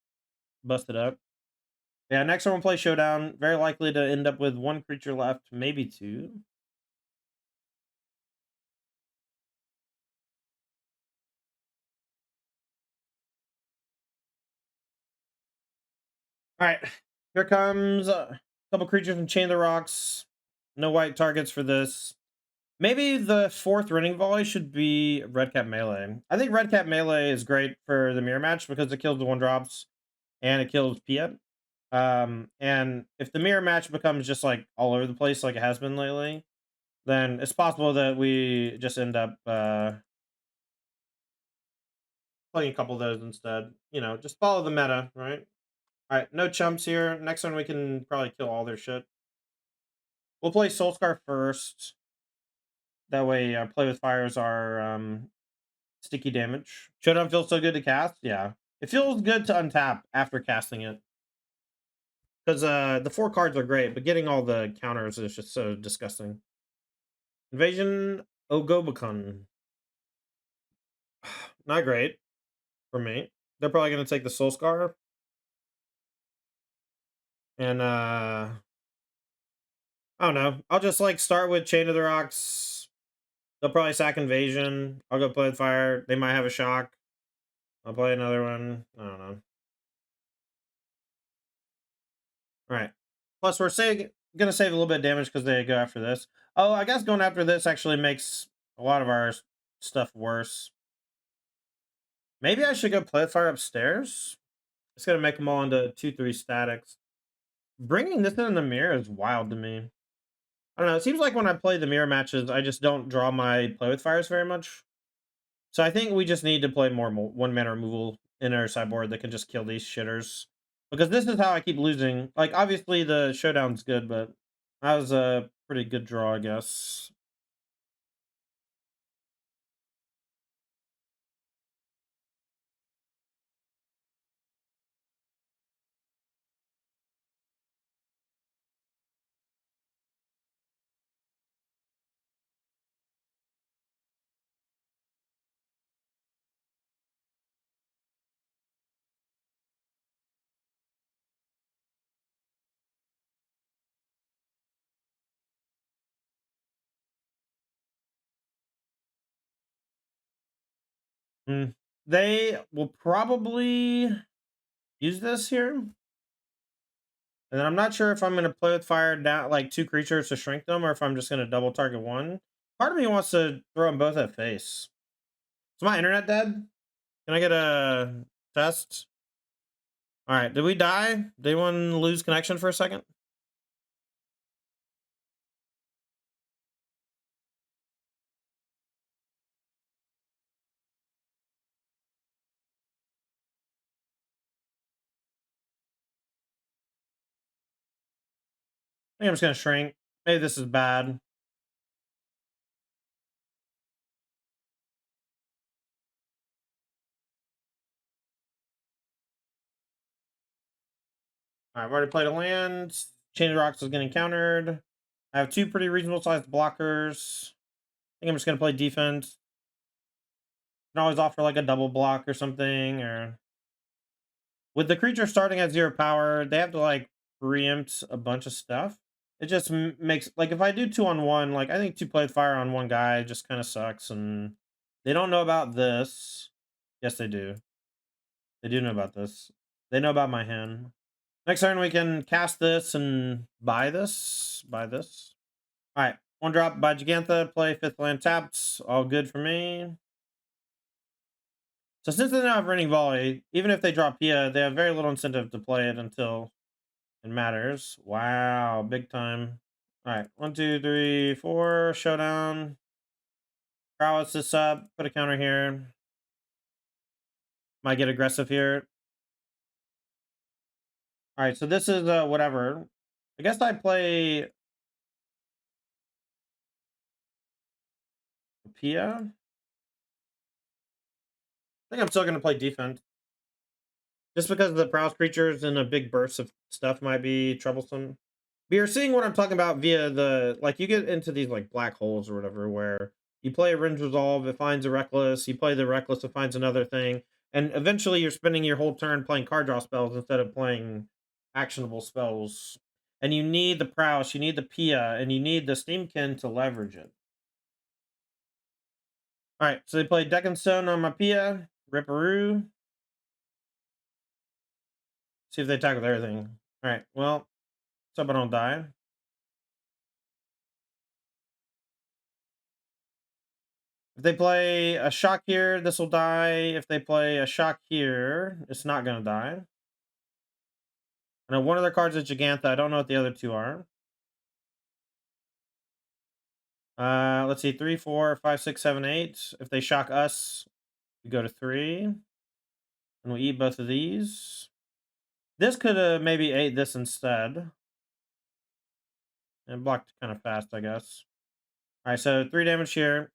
bust it up. Yeah, next turn we'll play Showdown. Very likely to end up with one creature left, maybe two. All right, here comes a couple creatures from Chain of the Rocks. No white targets for this. Maybe the fourth Running Volley should be Red Cap Melee. I think Red Cap Melee is great for the mirror match because it kills the one drops and it kills Pia. And if the mirror match becomes just like all over the place like it has been lately, then it's possible that we just end up playing a couple of those instead. You know, just follow the meta, right? All right, no chumps here. Next one we can probably kill all their shit. We'll play Soulscar first. That way, play with fires are sticky damage. Showdown feels so good to cast. Yeah, it feels good to untap after casting it because the four cards are great, but getting all the counters is just so disgusting. Invasion Ogobakun. Not great for me. They're probably gonna take the Soul Scar. And I don't know. I'll just like start with Chain of the Rocks. They'll probably sack Invasion. I'll go play with Fire. They might have a shock. I'll play another one. I don't know. All right. Plus, we're gonna save a little bit of damage because they go after this. Oh, I guess going after this actually makes a lot of our stuff worse. Maybe I should go play with Fire upstairs. It's gonna make them all into 2/3 statics. Bringing this in the mirror is wild to me. I don't know. It seems like when I play the mirror matches, I just don't draw my play with fires very much. So I think we just need to play more one mana removal in our sideboard that can just kill these shitters. Because this is how I keep losing. Like, obviously the showdown's good, but that was a pretty good draw, I guess. Mm. They will probably use this here. And then I'm not sure if I'm going to play with fire down like two creatures to shrink them or if I'm just going to double target one. Part of me wants to throw them both at face. Is my internet dead? Can I get a test? All right. Did we die? Did anyone lose connection for a second? I think I'm just going to shrink. Maybe this is bad. All right. I've already played a land. Chain of Rocks is getting countered. I have two pretty reasonable sized blockers. I think I'm just going to play defense. Can always offer like a double block or something, or with the creature starting at 0 power, they have to like preempt a bunch of stuff. It just makes like if I do 2-on-1, like I think two play with fire on one guy just kind of sucks, and they don't know about this. Yes, they do. They do know about this. They know about my hand. Next turn we can cast this and buy this. Buy this. All right, one drop by Gigantha. Play fifth land tapped. All good for me. So since they don't have Running Volley, even if they drop Pia, they have very little incentive to play it until it matters. Wow, big time. All right, 1, 2, 3, 4. Showdown. Prowess this up. Put a counter here. Might get aggressive here. All right, so this is whatever. I guess I play. Pia. I think I'm still gonna play defense. Just because the prowess creatures and a big burst of stuff might be troublesome. But you're seeing what I'm talking about via the like you get into these like black holes or whatever where you play a Ringe Resolve, it finds a Reckless, you play the Reckless, it finds another thing, and eventually you're spending your whole turn playing card draw spells instead of playing actionable spells. And you need the prowess, you need the Pia, and you need the Steamkin to leverage it. Alright, so they play Deck and Stone on my Pia, Ripperoo. See if they attack with everything. Alright, well, so I don't die. If they play a shock here, this will die. If they play a shock here, it's not going to die. I know one of their cards is Gigantha. I don't know what the other two are. Let's see. 3, 4, 5, 6, 7, 8. If they shock us, we go to 3. And we eat both of these. This could have maybe ate this instead. And blocked kind of fast, I guess. Alright, so 3 damage here.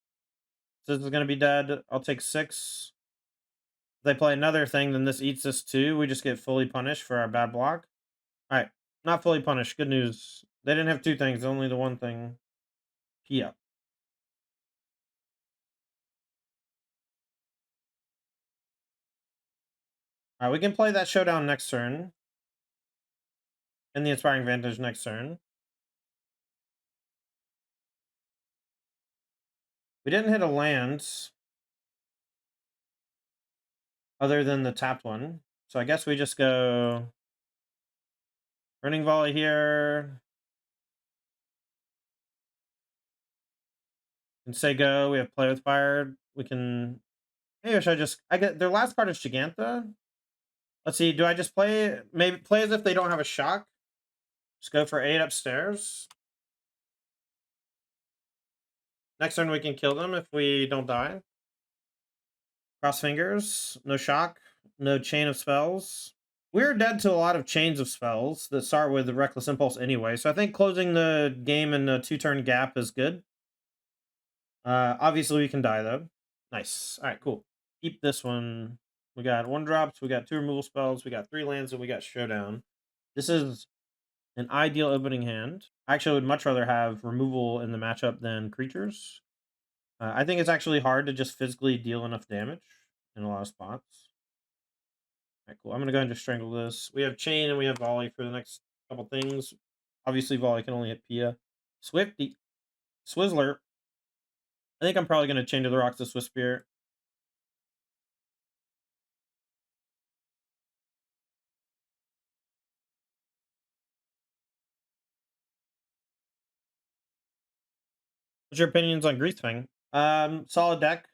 So this is going to be dead. I'll take 6. If they play another thing, then this eats this too. We just get fully punished for our bad block. Alright, not fully punished. Good news. They didn't have 2 things, only the 1 thing. Pia. Alright, we can play that showdown next turn. And the Inspiring Vantage next turn. We didn't hit a land. Other than the tapped one. So I guess we just go... Running Volley here. And say go. We have Play with Fire. We can... Maybe should I just... I get their last card is Gigantha. Let's see. Do I just play... Maybe play as if they don't have a shock. Just go for 8 upstairs. Next turn we can kill them if we don't die. Cross fingers. No shock. No chain of spells. We're dead to a lot of chains of spells that start with the Reckless Impulse anyway. So I think closing the game in a 2-turn gap is good. Obviously we can die though. Nice. All right, cool. Keep this one. We got 1 drops. We got 2 removal spells. We got 3 lands, and we got Showdown. This is an ideal opening hand. I actually would much rather have removal in the matchup than creatures. I think it's actually hard to just physically deal enough damage in a lot of spots. All right, cool. I'm going to go ahead and just strangle this. We have Chain and we have Volley for the next couple things. Obviously, Volley can only hit Pia. Swifty. Swizzler. I think I'm probably going to Chain to the Rocks the Swiss Spirit. What's your opinions on Greasefang? Solid deck.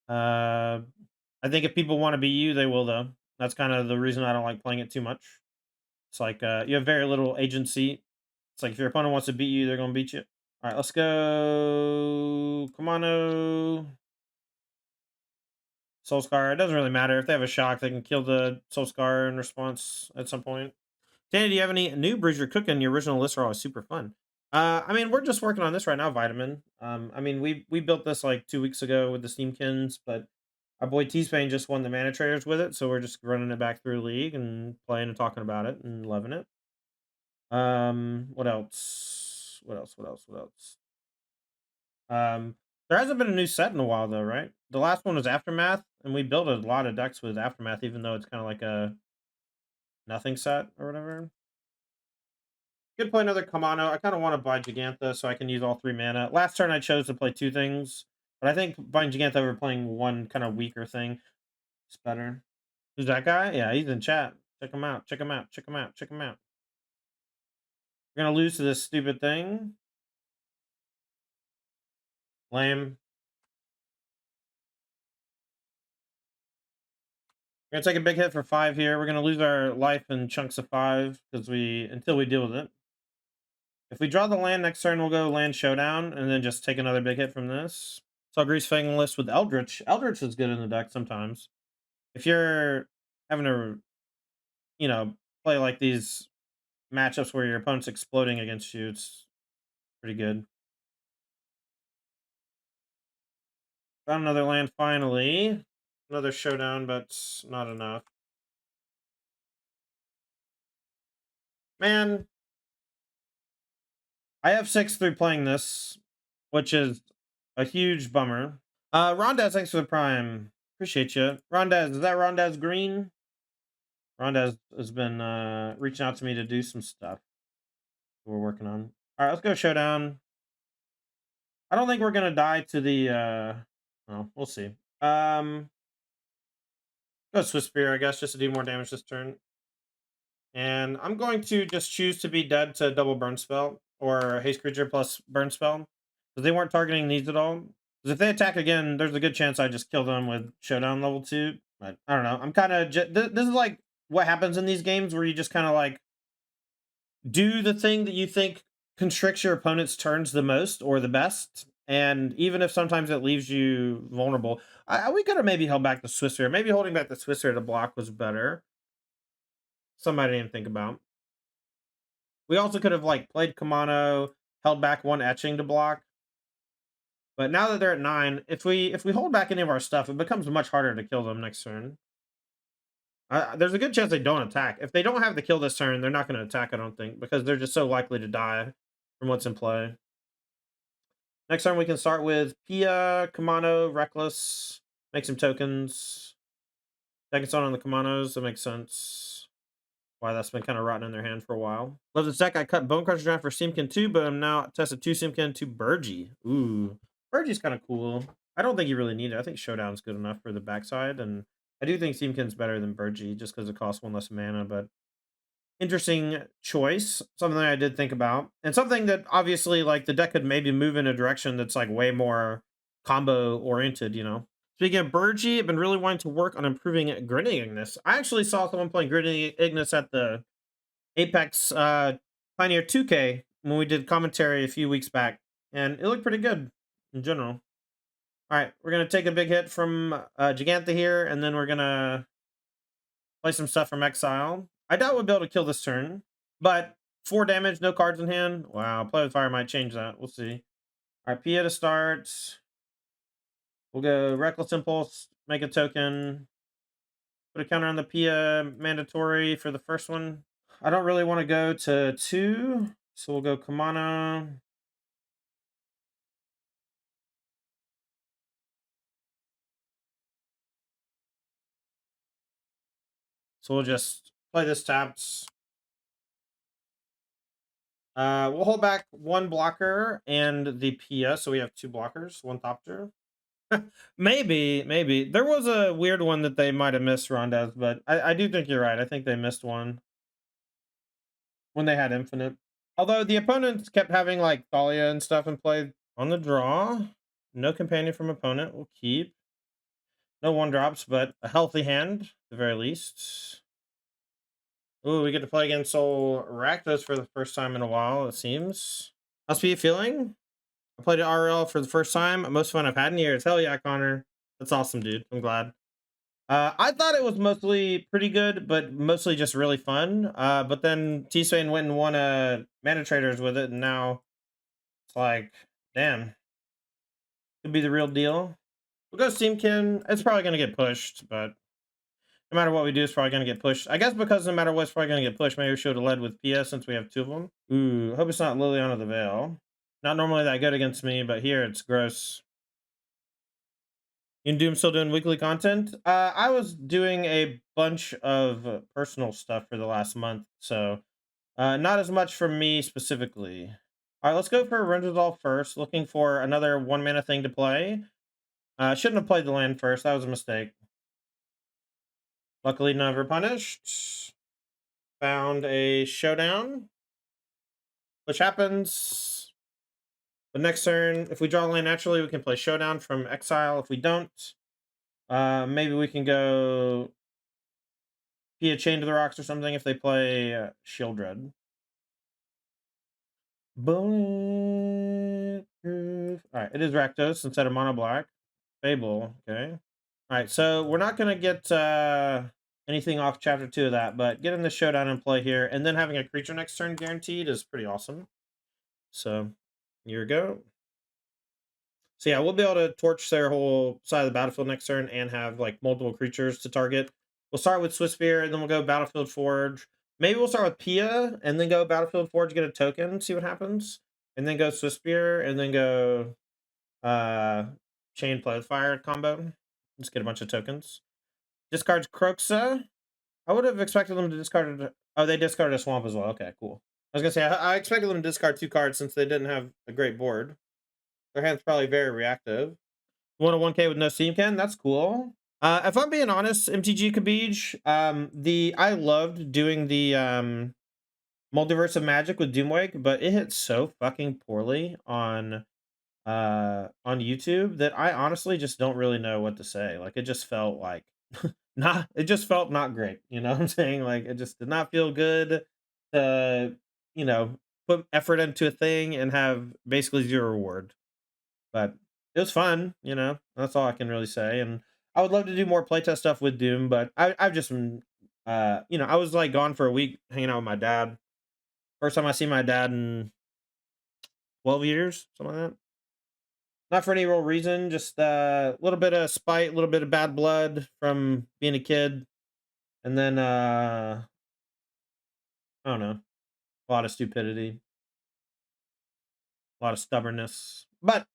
Uh, I think if people want to beat you, they will, though. That's kind of the reason I don't like playing it too much. It's like you have very little agency. It's like if your opponent wants to beat you, they're going to beat you. All right, let's go. Kamano. Soulscar. It doesn't really matter. If they have a shock, they can kill the Soulscar in response at some point. Tandy, do you have any new brews you're cooking? Your original lists are always super fun. I mean, we're just working on this right now, Vitamin. I mean, we built this like 2 weeks ago with the Steamkins, but our boy T-Spain just won the Mana Traders with it, so we're just running it back through League and playing and talking about it and loving it. What else? What else? What else? What else? There hasn't been a new set in a while though, right? The last one was Aftermath, and we built a lot of decks with Aftermath, even though it's kind of like a nothing set or whatever. Could play another Kamano. I kind of want to buy Gigantha so I can use all 3 mana. Last turn I chose to play 2 things, but I think buying Gigantha over playing one kind of weaker thing is better. Who's that guy? Yeah, he's in chat. Check him out. Check him out. Check him out. Check him out. We're gonna lose to this stupid thing. Lame. We're gonna take a big hit for 5 here. We're gonna lose our life in chunks of 5 because until we deal with it. If we draw the land next turn, we'll go land Showdown and then just take another big hit from this. So Greasefang list with Eldritch. Eldritch is good in the deck sometimes. If you're having to, play like these matchups where your opponent's exploding against you, it's pretty good. Found another land finally. Another showdown, but not enough. Man, I have 6 through playing this, which is a huge bummer. Rondez, thanks for the prime. Appreciate you. Rondez, is that Rondez Green? Rondez has been reaching out to me to do some stuff we're working on. All right, let's go showdown. I don't think we're gonna die to the. Well, we'll see. Go Swiss Spear, I guess, just to do more damage this turn. And I'm going to just choose to be dead to double burn spell or haste creature plus burn spell because they weren't targeting these at all. Because if they attack again, there's a good chance I just kill them with showdown level 2. But I don't know. I'm kind of this is like what happens in these games where you just kind of like do the thing that you think constricts your opponent's turns the most or the best. And even if sometimes it leaves you vulnerable, we could have maybe held back the Swisser. Maybe holding back the Swisser to block was better. Somebody didn't think about. We also could have like played Kamano, held back one etching to block. But now that they're at 9, if we hold back any of our stuff, it becomes much harder to kill them next turn. There's a good chance they don't attack. If they don't have the kill this turn, they're not going to attack, I don't think, because they're just so likely to die from what's in play. Next turn, we can start with Pia, Kamano, Reckless, make some tokens. Second son on the Kamanos, that makes sense. Why that's been kind of rotting in their hand for a while. Love this deck. I cut Bone Crusher down for Seamkin 2, but I'm now tested 2 Seamkin, 2 Burgee. Ooh. Burgee's kind of cool. I don't think you really need it. I think Showdown's good enough for the backside, and I do think Seamkin's better than Burgee just because it costs 1 less mana, but interesting choice. Something I did think about. And something that obviously like the deck could maybe move in a direction that's like way more combo oriented, you know. Speaking of Burgee, I've been really wanting to work on improving Grinning Ignis. I actually saw someone playing Grinning Ignis at the Apex Pioneer 2K when we did commentary a few weeks back, and it looked pretty good in general. All right, we're gonna take a big hit from Gigantha here, and then we're gonna play some stuff from Exile. I doubt we'll be able to kill this turn, but 4 damage, no cards in hand. Wow, Play with Fire might change that. We'll see. All right, Pia to start. We'll go Reckless Impulse, make a token. Put a counter on the Pia mandatory for the first one. I don't really want to go to 2, so we'll go Kamana. So we'll just play this tapped. We'll hold back 1 blocker and the Pia, so we have 2 blockers, 1 Thopter. Maybe. There was a weird one that they might have missed, Rondez, but I do think you're right. I think they missed one when they had Infinite. Although the opponents kept having like Thalia and stuff in play on the draw. No companion from opponent. We'll keep. No 1-drops, but a healthy hand at the very least. Ooh, we get to play against Soul Rakdos for the first time in a while, it seems. Must be a feeling. I played at RL for the first time. Most fun I've had in years. Hell yeah, Connor. That's awesome, dude. I'm glad. I thought it was mostly pretty good, but mostly just really fun. But then T-Swain went and won a Mana Traders with it, and now it's like, damn, could be the real deal. We'll go Steamkin. It's probably gonna get pushed, but no matter what we do, it's probably gonna get pushed. I guess because no matter what, it's probably gonna get pushed. Maybe we should have led with PS since we have 2 of them. Ooh, hope it's not Liliana the Veil. Not normally that good against me, but here it's gross. In Doom still doing weekly content? I was doing a bunch of personal stuff for the last month, so not as much from me specifically. All right, let's go for Renderzal first. Looking for another 1 mana thing to play. Shouldn't have played the land first. That was a mistake. Luckily, never punished. Found a Showdown, which happens. The next turn, if we draw land naturally, we can play Showdown from Exile. If we don't, maybe we can go Pia Chain to the Rocks or something if they play Shieldred. Bulletproof. Alright, it is Rakdos instead of Mono Black. Fable, okay. Alright, so we're not going to get anything off Chapter 2 of that, but getting the Showdown in play here, and then having a creature next turn guaranteed is pretty awesome. So, here we go. So yeah, we'll be able to torch their whole side of the battlefield next turn and have like multiple creatures to target. We'll start with Swiss Spear, and then we'll go Battlefield Forge. Maybe we'll start with Pia and then go Battlefield Forge, get a token, see what happens, and then go Swiss Spear, and then go Chain Play with Fire combo. Just get a bunch of tokens. Discards Croxa. I would have expected them to discard it. Oh, they discarded a Swamp as well. Okay, cool. I was gonna say I expected them to discard 2 cards since they didn't have a great board. Their hand's probably very reactive. 101k with no Steamkin. That's cool. If I'm being honest, MTG Kabij, I loved doing the Multiverse of Magic with Doomwake, but it hit so fucking poorly on YouTube that I honestly just don't really know what to say. Like it just felt like not great. You know what I'm saying? Like it just did not feel good to, put effort into a thing and have basically zero reward. But it was fun, that's all I can really say. And I would love to do more playtest stuff with Doom, but I've just been I was like gone for a week hanging out with my dad. First time I see my dad in 12 years, something like that. Not for any real reason, just a little bit of spite, a little bit of bad blood from being a kid, and then I don't know, a lot of stupidity, a lot of stubbornness. But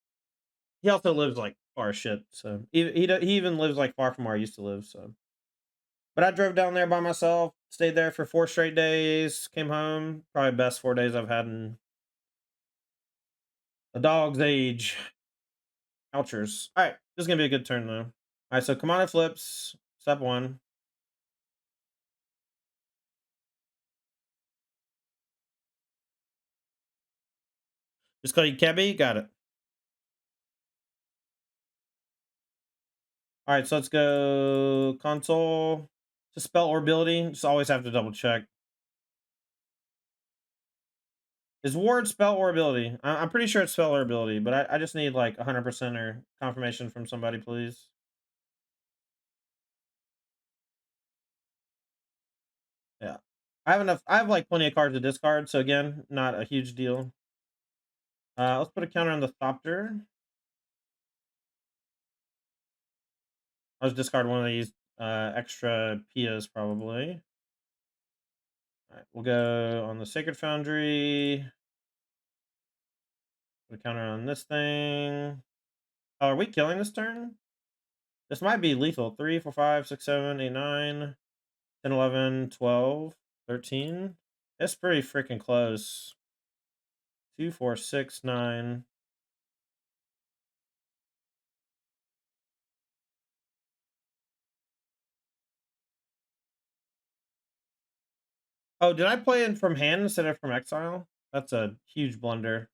he also lives like far as shit, so he even lives like far from where I used to live. So, but I drove down there by myself, stayed there for 4 straight days, came home. Probably best 4 days I've had in a dog's age. Ouchers. All right, this is gonna be a good turn though. All right, so Commander flips. Step 1. Just call you Kebby. Got it. All right, so let's go console to spell or ability. Just always have to double check. Is ward spell or ability? I'm pretty sure it's spell or ability, but I just need like 100% or confirmation from somebody, please. Yeah, I have enough. I have like plenty of cards to discard, so again, not a huge deal. Let's put a counter on the Thopter. I'll just discard one of these extra Pias probably. All right, we'll go on the Sacred Foundry. Put a counter on this thing. Oh, are we killing this turn? This might be lethal. 3, 4, 5, 6, 7, 8, 9, 10, 11, 12, 13. It's pretty freaking close. 2, 4, 6, 9. Oh, did I play in from hand instead of from exile? That's a huge blunder.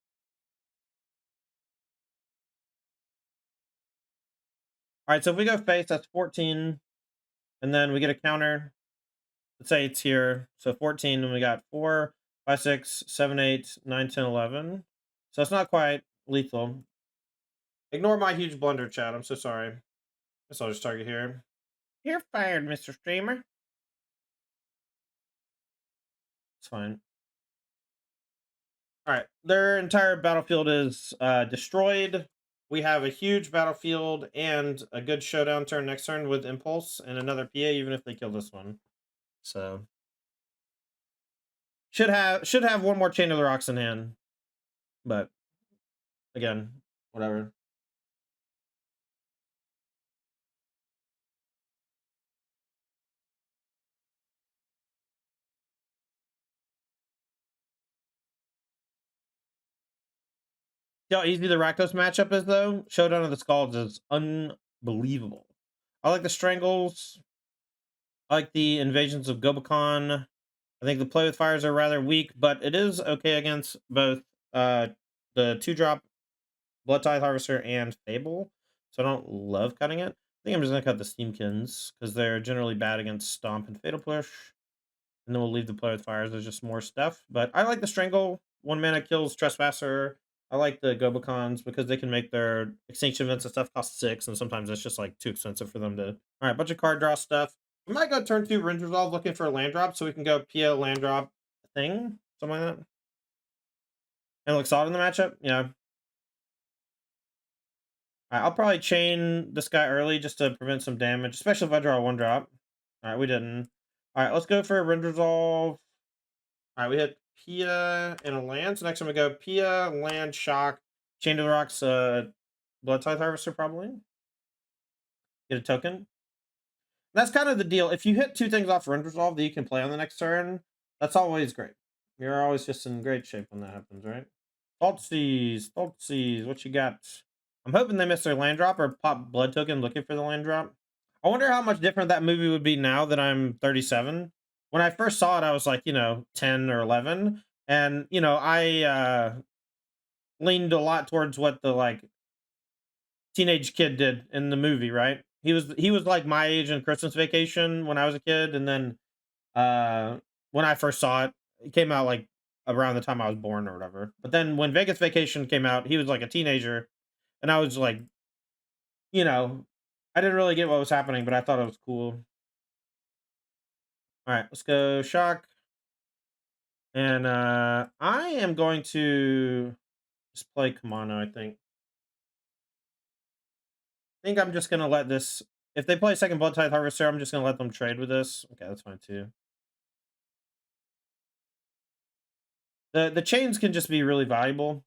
All right, so if we go face, that's 14. And then we get a counter. Let's say it's here. So 14, and we got 4, 5, 6, 7, 8, 9, 10, 11. So it's not quite lethal. Ignore my huge blunder, chat. I'm so sorry. Guess I'll just target here. You're fired, Mr. Streamer. It's fine. All right, their entire battlefield is destroyed. We have a huge battlefield and a good showdown turn next turn with Impulse and another PA, even if they kill this one. So should have one more Chain of the Rocks in hand, but again, whatever. See how easy the Rakdos matchup is, though? Showdown of the Scalds is unbelievable. I like the Strangles. I like the Invasions of Gobakon. I think the Play with Fires are rather weak, but it is okay against both the 2-drop Blood Tithe Harvester and Fable. So I don't love cutting it. I think I'm just going to cut the Steamkins because they're generally bad against Stomp and Fatal Push. And then we'll leave the Play with Fires. There's just more stuff. But I like the Strangle. 1 mana kills Trespasser. I like the Gobakons because they can make their Extinction Events and stuff cost 6. And sometimes it's just like too expensive for them to. All right, bunch of card draw stuff. We might go turn 2 Rinse Resolve looking for a land drop so we can go Pia land drop thing. Something like that. And it looks solid in the matchup. Yeah. I'll probably chain this guy early just to prevent some damage, especially if I draw a one drop. All right, we didn't. All right, let's go for a Rend Resolve. All right, we hit Pia and a land. So next time we go Pia, land, shock, chain to the rocks, blood tithe harvester probably. Get a token. That's kind of the deal. If you hit two things off Rend Resolve that you can play on the next turn, that's always great. You're always just in great shape when that happens, right? Thoughtseize, what you got? I'm hoping they miss their land drop or pop blood token looking for the land drop. I wonder how much different that movie would be now that I'm 37. When I first saw it, I was like, 10 or 11. And, I leaned a lot towards what the like teenage kid did in the movie, right? He was like my age in Christmas Vacation when I was a kid, and then uh when I first saw it, it came out like around the time I was born or whatever. But then when Vegas Vacation came out, he was like a teenager, and I was like, you know, I didn't really get what was happening, but I thought it was cool. All right, let's go shock, and I am going to just play Kamano. I think I'm just gonna let this. If they play second Blood Tithe Harvester, I'm just gonna let them trade with this. Okay, that's fine too. The chains can just be really valuable.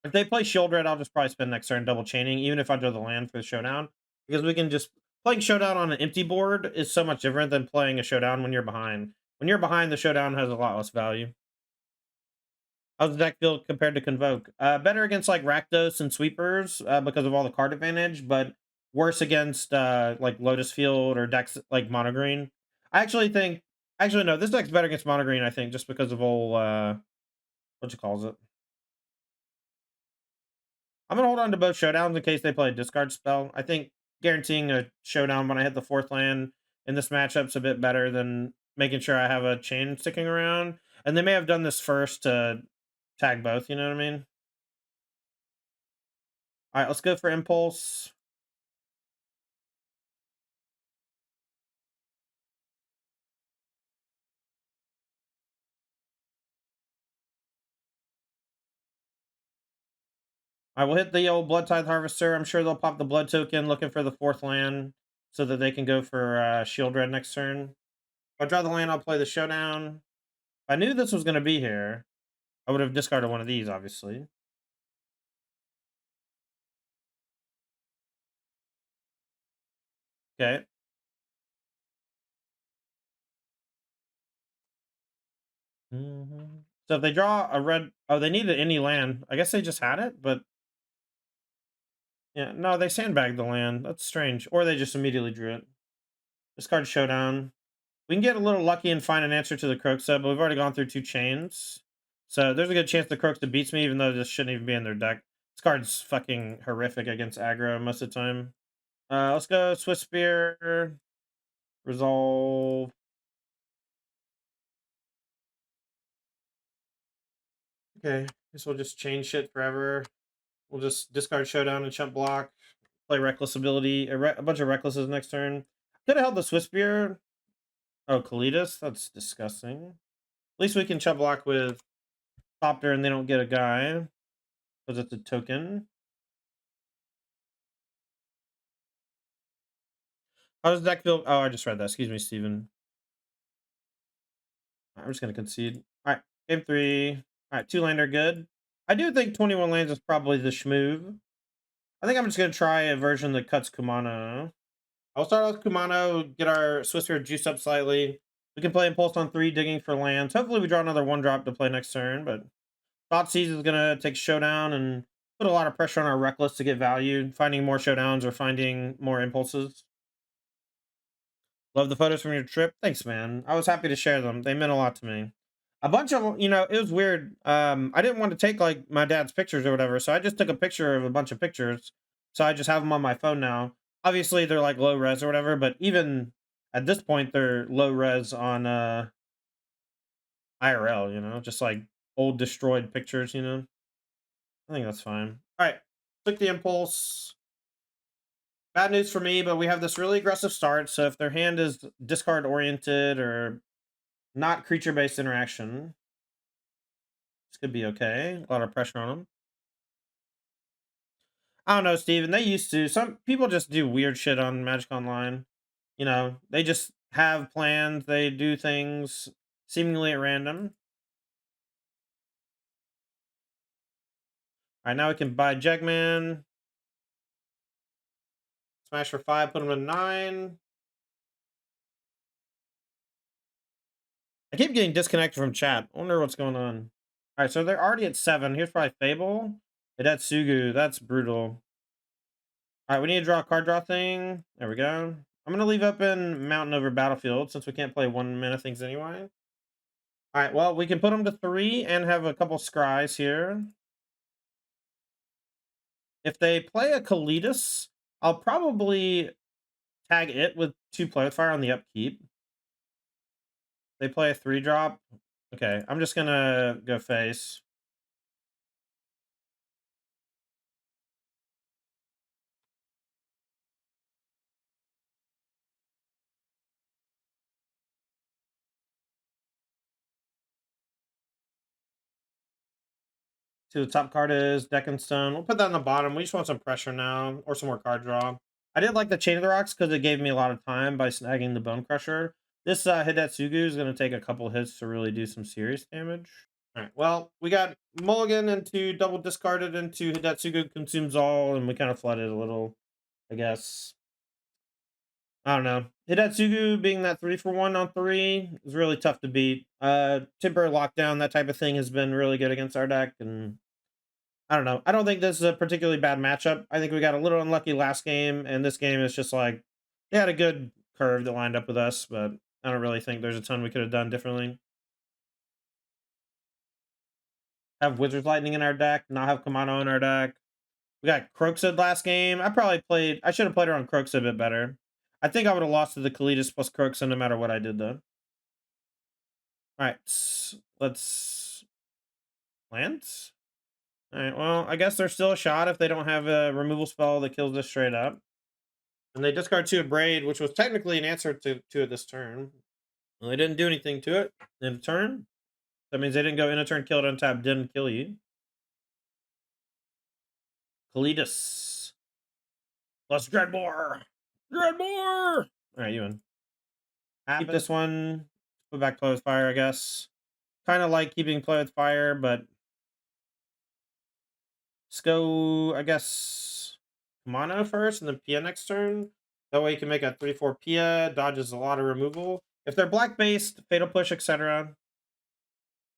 If they play Shield Red, I'll just probably spend next turn double chaining, even if I draw the land for the showdown, because we can just playing showdown on an empty board is so much different than playing a showdown when you're behind. When you're behind, the showdown has a lot less value. How's the deck feel compared to Convoke? Better against like Rakdos and Sweepers because of all the card advantage, but worse against like Lotus Field or decks like Mono Green. I actually think, actually no, this deck's better against Mono Green. I think just because of all what you calls it. I'm gonna hold on to both showdowns in case they play a discard spell. I think guaranteeing a showdown when I hit the fourth land in this matchup's a bit better than making sure I have a chain sticking around. And they may have done this first to tag both. You know what I mean? All right, let's go for impulse. I will hit the old Blood Tithe Harvester. I'm sure they'll pop the blood token looking for the fourth land so that they can go for Shield Red next turn. If I draw the land, I'll play the showdown. If I knew this was going to be here, I would have discarded one of these, obviously. Okay. So if they draw a red, oh, they needed any land. I guess they just had it, but yeah, no, they sandbagged the land. That's strange. Or they just immediately drew it. Discard showdown. We can get a little lucky and find an answer to the Croaksa, but we've already gone through two chains. So there's a good chance the Croaksa beats me, even though this shouldn't even be in their deck. This card's fucking horrific against aggro most of the time. Let's go Swiss Spear. Resolve. Okay, guess we'll just chain shit forever. We'll just discard showdown and chump block. Play reckless ability. A bunch of recklesses next turn. Could have held the Swiss Spear. Oh, Kalidas? That's disgusting. At least we can chump block with Copter and they don't get a guy. Because it's a token. How does the deck feel? Oh, I just read that. Excuse me, Steven. I'm just going to concede. All right, game 3. All right, 2 land are good. I do think 21 lands is probably the schmoove. I think I'm just going to try a version that cuts Kumano. I'll start with Kumano, get our Swiss Spear juiced up slightly. We can play Impulse on 3, digging for lands. Hopefully we draw another 1-drop to play next turn, but Thoughtseize is going to take Showdown and put a lot of pressure on our Reckless to get value, finding more Showdowns or finding more Impulses. Love the photos from your trip. Thanks, man. I was happy to share them. They meant a lot to me. A bunch of them, it was weird. I didn't want to take like my dad's pictures or whatever, so I just took a picture of a bunch of pictures. So I just have them on my phone now. Obviously, they're like low res or whatever, but even at this point, they're low res on IRL. Just like old destroyed pictures. I think that's fine. All right, click the impulse. Bad news for me, but we have this really aggressive start. So if their hand is discard oriented or not creature based interaction, this could be okay. A lot of pressure on them. I don't know, Steven. They used to. Some people just do weird shit on Magic Online. You know, they just have plans. They do things seemingly at random. All right, now we can buy Jegman. Smash for 5, put him in 9. I keep getting disconnected from chat. I wonder what's going on. All right, so they're already at 7. Here's probably Fable. Hey, that's Sugu. That's brutal. All right, we need to draw a card draw thing. There we go. I'm going to leave open Mountain over Battlefield since we can't play 1 mana things anyway. All right, well, we can put them to 3 and have a couple scries here. If they play a Kalitas, I'll probably tag it with 2 Play with Fire on the upkeep. They play a 3-drop. Okay, I'm just going to go face. See what the top card is, Deck and Stone. We'll put that on the bottom. We just want some pressure now, or some more card draw. I did like the Chain of the Rocks because it gave me a lot of time by snagging the Bone Crusher. This Hidetsugu is going to take a couple hits to really do some serious damage. All right, well, we got Mulligan into double discarded into Hidetsugu consumes all, and we kind of flooded a little, I guess. I don't know. Hidetsugu being that 3-for-1 on 3 is really tough to beat. Temporary Lockdown, that type of thing has been really good against our deck, and I don't know. I don't think this is a particularly bad matchup. I think we got a little unlucky last game, and this game is just like they had a good curve that lined up with us, but I don't really think there's a ton we could have done differently. Have Wizard's Lightning in our deck, not have Kamano in our deck. We got Croxid last game. I should have played around Croxid a bit better. I think I would have lost to the Kalitas plus Croxid no matter what I did though. All right, let's land. All right, well, I guess there's still a shot if they don't have a removal spell that kills this straight up. And they discard 2 of Braid, which was technically an answer to it this turn. Well, they didn't do anything to it in a turn. That means they didn't go in a turn, kill it, untap, didn't kill you. Kalitas. Plus Dreadbore. Dreadbore! Alright, you win. Keep this one. Put back Play with Fire, I guess. Kind of like keeping Play with Fire, but let's go, I guess, Kamano first and then Pia next turn. That way you can make a 3-4 Pia, dodges a lot of removal. If they're black-based, Fatal Push, etc.,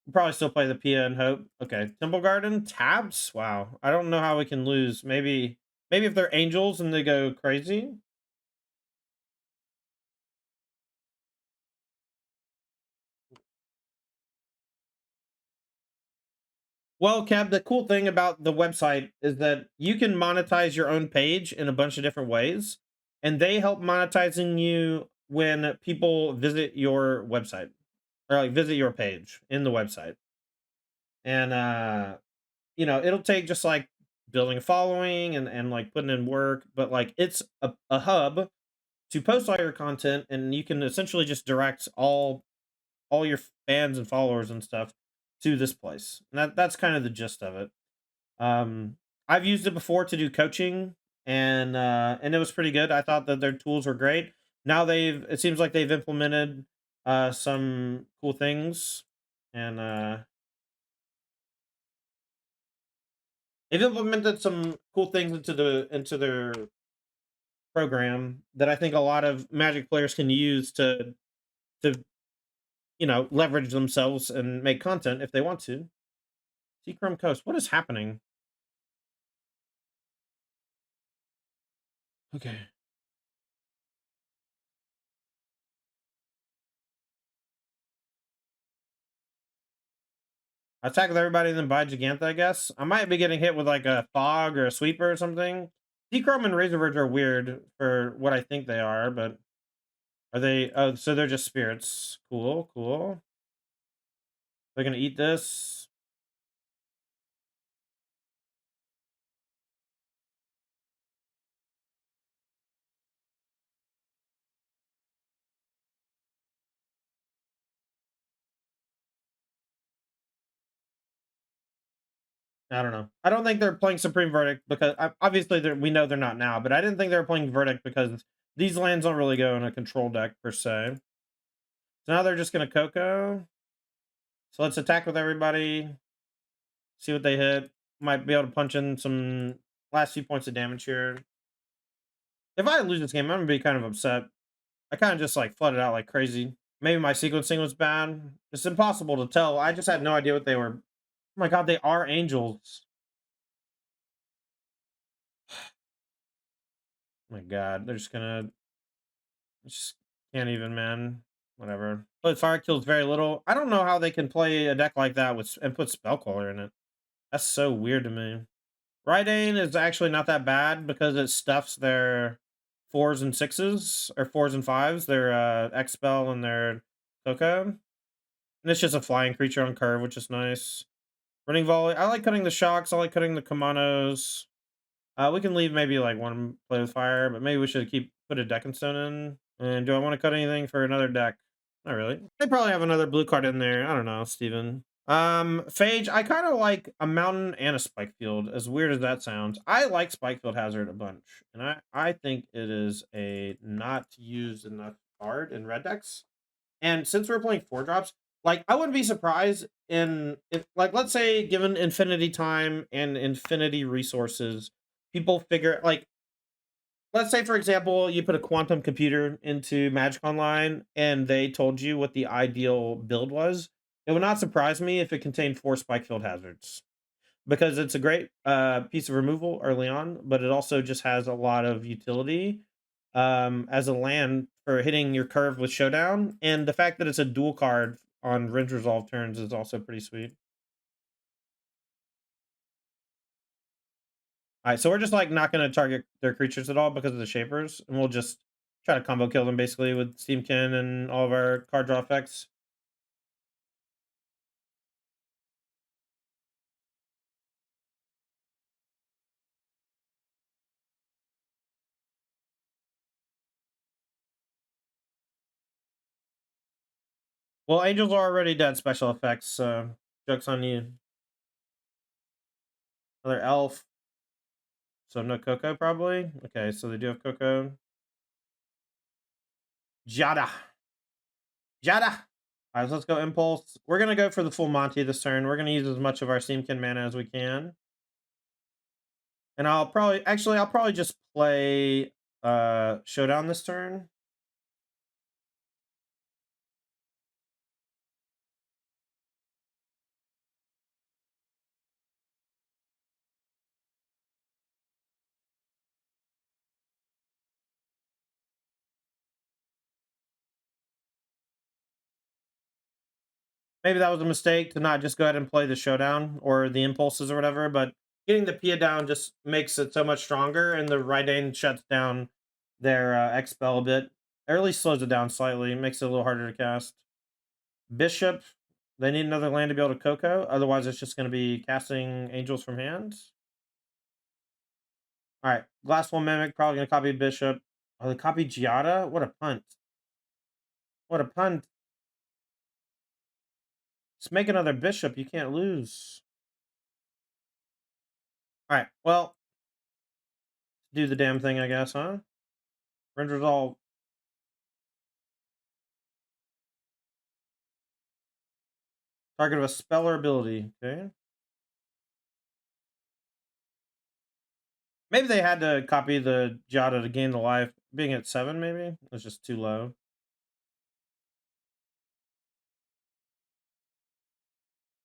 we'll probably still play the Pia and hope. Okay, Temple Garden, tabs? Wow. I don't know how we can lose. Maybe if they're angels and they go crazy. Well, Cab, the cool thing about the website is that you can monetize your own page in a bunch of different ways, and they help monetizing you when people visit your website or like visit your page in the website. And you know, it'll take just like building a following and like putting in work, but like it's a hub to post all your content, and you can essentially just direct all your fans and followers and stuff to this place. And that's kind of the gist of it. Um, I've used it before to do coaching, and it was pretty good. I thought that their tools were great. Now it seems like they've implemented some cool things, and they've implemented some cool things into their program that I think a lot of Magic players can use to you know, leverage themselves and make content if they want to. See Chrome Coast. What is happening? Okay. Attack with everybody and then buy Gigantha, I guess. I might be getting hit with like a fog or a sweeper or something. Dechrome and Razor Verge are weird for what I think they are, but are they? Oh, so they're just spirits. Cool, cool. They're gonna eat this. I don't know. I don't think they're playing Supreme Verdict because obviously we know they're not now, but I didn't think they were playing Verdict because these lands don't really go in a control deck per se. So now they're just gonna Coco. So let's attack with everybody. See what they hit. Might be able to punch in some last few points of damage here. If I lose this game, I'm gonna be kind of upset. I kind of just like flooded out like crazy. Maybe my sequencing was bad. It's impossible to tell. I just had no idea what they were. Oh my god, they are angels. Oh my god, they're just gonna just can't even, man. Whatever. But fire kills very little. I don't know how they can play a deck like that with and put Spellcaller in it. That's so weird to me. Rydane is actually not that bad because it stuffs their fours and sixes or fours and fives, their Expel and their Coco. And it's just a flying creature on curve, which is nice. Running volley. I like cutting the shocks. I like cutting the Kamanos. We can leave maybe like one play with fire, but maybe we should put a deck and stone in. And do I want to cut anything for another deck? Not really. They probably have another blue card in there. I don't know, Steven. Phage, I kind of like a mountain and a spike field, as weird as that sounds. I like spike field hazard a bunch, and I think it is a not used enough card in red decks. And since we're playing 4 drops, like I wouldn't be surprised if like let's say given infinity time and infinity resources, people figure like let's say for example you put a quantum computer into Magic Online and they told you what the ideal build was. It would not surprise me if it contained 4 spike field hazards because it's a great piece of removal early on, but it also just has a lot of utility as a land for hitting your curve with Showdown. And the fact that it's a dual card on Rinse Resolve turns is also pretty sweet. All right, so we're just like not going to target their creatures at all because of the Shapers, and we'll just try to combo kill them basically with Steamkin and all of our card draw effects. Well, Angels are already dead special effects, so joke's on you. Another elf. So no Coco probably. Okay, so they do have Coco. Jada. Jada. All right, so let's go Impulse. We're gonna go for the full Monty this turn. We're gonna use as much of our Steamkin mana as we can. And I'll probably just play Showdown this turn. Maybe that was a mistake to not just go ahead and play the Showdown or the Impulses or whatever, but getting the Pia down just makes it so much stronger, and the Rydane shuts down their Expel a bit. Or at least slows it down slightly, makes it a little harder to cast. Bishop, they need another land to be able to Coco, otherwise it's just going to be casting Angels from hand. Alright, Glasswall Mimic, probably going to copy Bishop. Oh, they copy Giada? What a punt. What a punt. Just make another Bishop, you can't lose. Alright, well, do the damn thing, I guess, huh? Renders all. Target of a spell or ability. Okay. Maybe they had to copy the Giada to gain the life. Being at 7, maybe? It's just too low.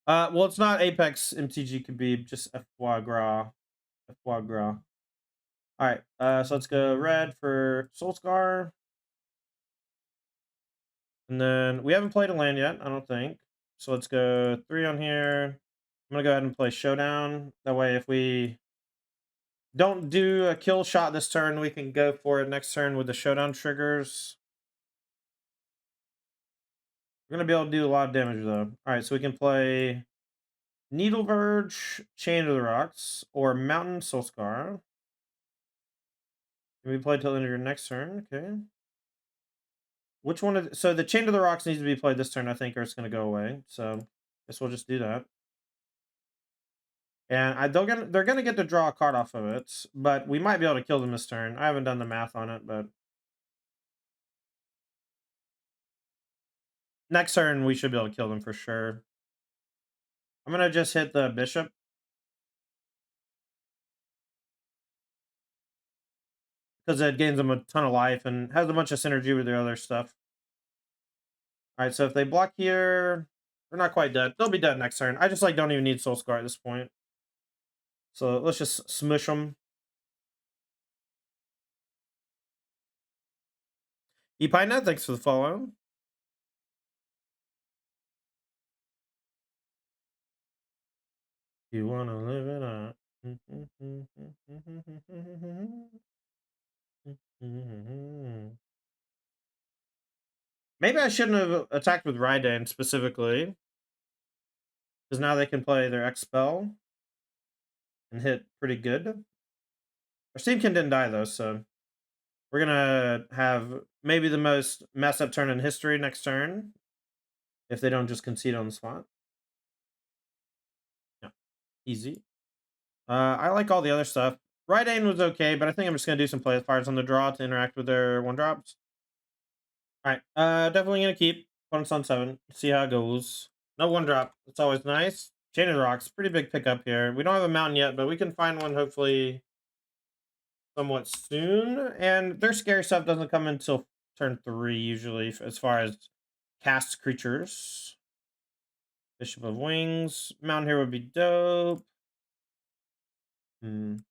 Well, it's not Apex MTG Khabib, just foie gras. Foie gras. Alright, so let's go red for Soulscar. And then we haven't played a land yet, I don't think. So let's go 3 on here. I'm gonna go ahead and play Showdown. That way, if we don't do a kill shot this turn, we can go for it next turn with the Showdown triggers. We're gonna be able to do a lot of damage though. Alright, so we can play Needle Verge, Chain of the Rocks, or Mountain Soulscar. Can we play till the end of your next turn? Okay. Which one of so the Chain of the Rocks needs to be played this turn, I think, or it's gonna go away. So guess we'll just do that. And they're gonna get to draw a card off of it, but we might be able to kill them this turn. I haven't done the math on it, but next turn we should be able to kill them for sure. I'm gonna just hit the bishop because it gains them a ton of life and has a bunch of synergy with their other stuff. All right, so if they block here, they're not quite dead. They'll be dead next turn. I just like don't even need Soul Scar at this point. So let's just smush them. Epina, thanks for the follow. You wanna live it up. Maybe I shouldn't have attacked with Raiden specifically, because now they can play their X spell and hit pretty good. Our Steamkin didn't die though, so we're gonna have maybe the most messed up turn in history next turn if they don't just concede on the spot. Yeah, easy. I like all the other stuff. Raiden was okay, but I think I'm just gonna do some play with fires on the draw to interact with their one drops. All right, definitely gonna keep opponents on 7. See how it goes. No one drop. It's always nice. Chain of the Rocks, pretty big pickup here. We don't have a mountain yet, but we can find one hopefully somewhat soon. And their scary stuff doesn't come until turn 3 usually, as far as cast creatures. Bishop of Wings, mountain here would be dope. I'm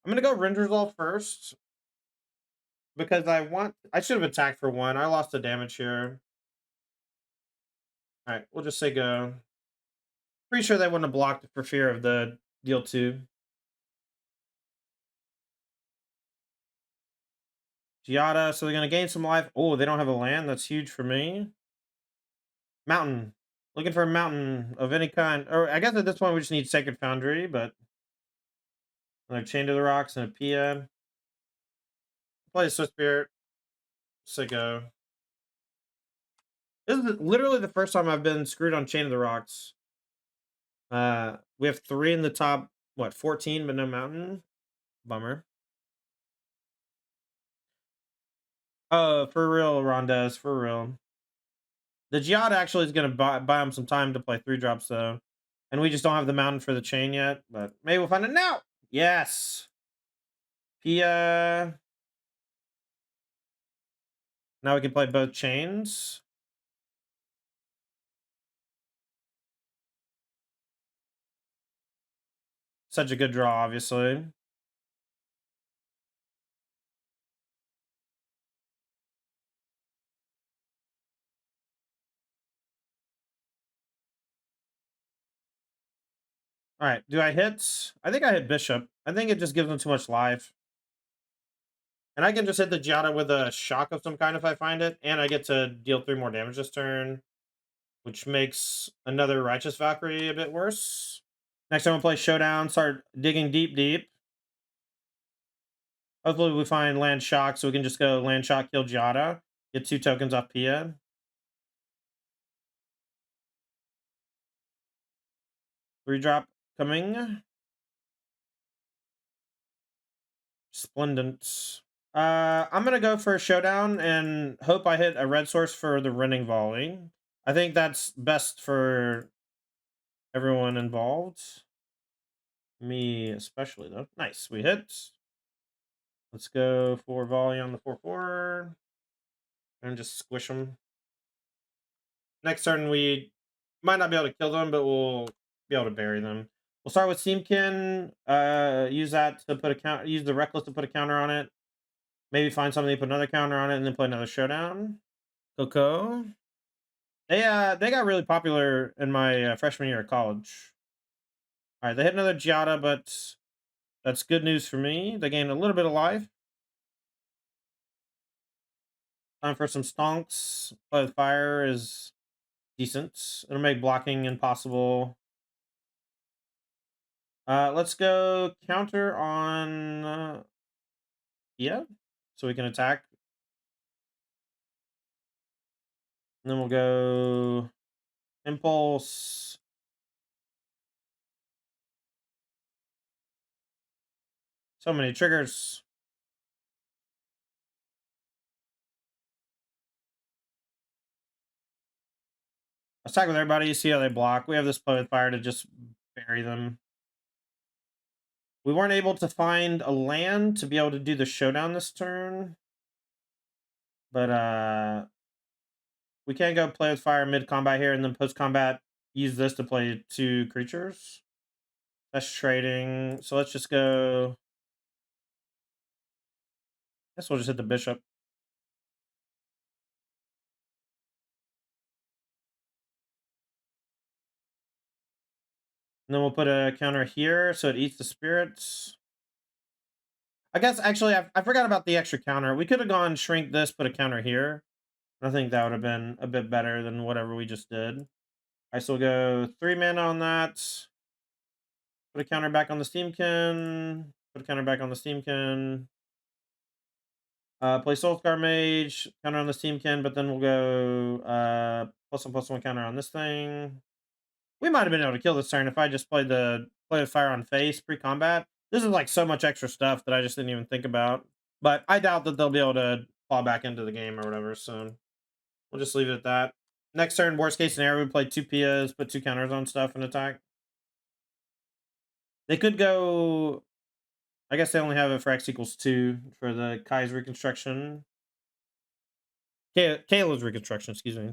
gonna go Ringersall first because I should have attacked for 1. I lost the damage here. All right, we'll just say go. Pretty sure they wouldn't have blocked for fear of the deal 2. Giada, so they're gonna gain some life. Oh, they don't have a land. That's huge for me. Mountain. Looking for a mountain of any kind. Or I guess at this point we just need Sacred Foundry, but another Chain to the Rocks and a Pia. Play a Swift Spirit. So go. This is literally the first time I've been screwed on Chain of the Rocks. We have 3 in the top, what, 14, but no mountain? Bummer. Oh, for real, Rondez, for real. The Giada actually is going to buy him some time to play 3 drops, though. And we just don't have the mountain for the chain yet, but maybe we'll find it now. Yes. Pia. Now we can play both chains. Such a good draw, obviously. All right, do I hit? I think I hit Bishop. I think it just gives them too much life. And I can just hit the Giada with a shock of some kind if I find it. And I get to deal 3 more damage this turn, which makes another Righteous Valkyrie a bit worse. Next time we'll play Showdown, start digging deep. Hopefully we find land shock so we can just go land shock, kill Giada, get 2 tokens off Pia. 3 drop coming. Splendent. I'm gonna go for a Showdown and hope I hit a red source for the running volley. I think that's best for everyone involved. Me especially, though. Nice, we hit. Let's go for volley on the 4/4 and just squish them. Next turn we might not be able to kill them, but we'll be able to bury them. We'll start with Steamkin. Use that to put a count. Use the Reckless to put a counter on it. Maybe find something to put another counter on it, and then play another Showdown. Coco. They got really popular in my freshman year of college. All right, they hit another Giada, but that's good news for me. They gained a little bit of life. Time for some stonks. Play with fire is decent. It'll make blocking impossible. Let's go counter on yeah, so we can attack. And then we'll go impulse. So many triggers. Let's talk with everybody, see how they block. We have this play with fire to just bury them. We weren't able to find a land to be able to do the showdown this turn. But we can't go play with fire mid-combat here and then post-combat use this to play 2 creatures. That's trading. So let's just go. I guess we'll just hit the bishop. And then we'll put a counter here so it eats the spirits. I guess actually I forgot about the extra counter. We could have gone shrink this, put a counter here. I think that would have been a bit better than whatever we just did. I still go 3 mana on that. Put a counter back on the Steamkin. Put a counter back on the Steamkin. Play Soulscar Mage, counter on the Steamkin, but then we'll go +1/+1 counter on this thing. We might have been able to kill this turn if I just played the play with fire on face pre-combat. This is like so much extra stuff that I just didn't even think about. But I doubt that they'll be able to fall back into the game or whatever, so we'll just leave it at that. Next turn, worst case scenario, we play 2 Pias, put 2 counters on stuff and attack. They could go. I guess they only have it for X equals 2 for the Kai's reconstruction. Kayla's reconstruction, excuse me.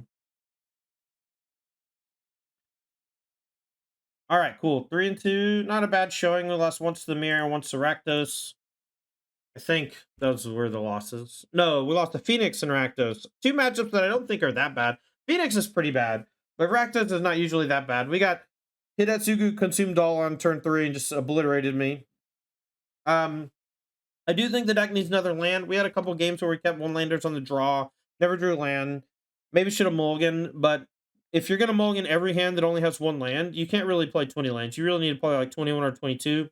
All right, cool. 3 and 2, not a bad showing. We lost once to the Mirror, once to Rakdos. I think those were the losses. No, we lost to Phoenix and Rakdos. 2 matchups that I don't think are that bad. Phoenix is pretty bad, but Rakdos is not usually that bad. We got Hidetsugu consumed all on turn 3 and just obliterated me. I do think the deck needs another land. We had a couple games where we kept 1-landers on the draw, never drew land. Maybe should have mulligan, but if you're going to mulligan every hand that only has 1 land, you can't really play 20 lands. You really need to play like 21 or 22.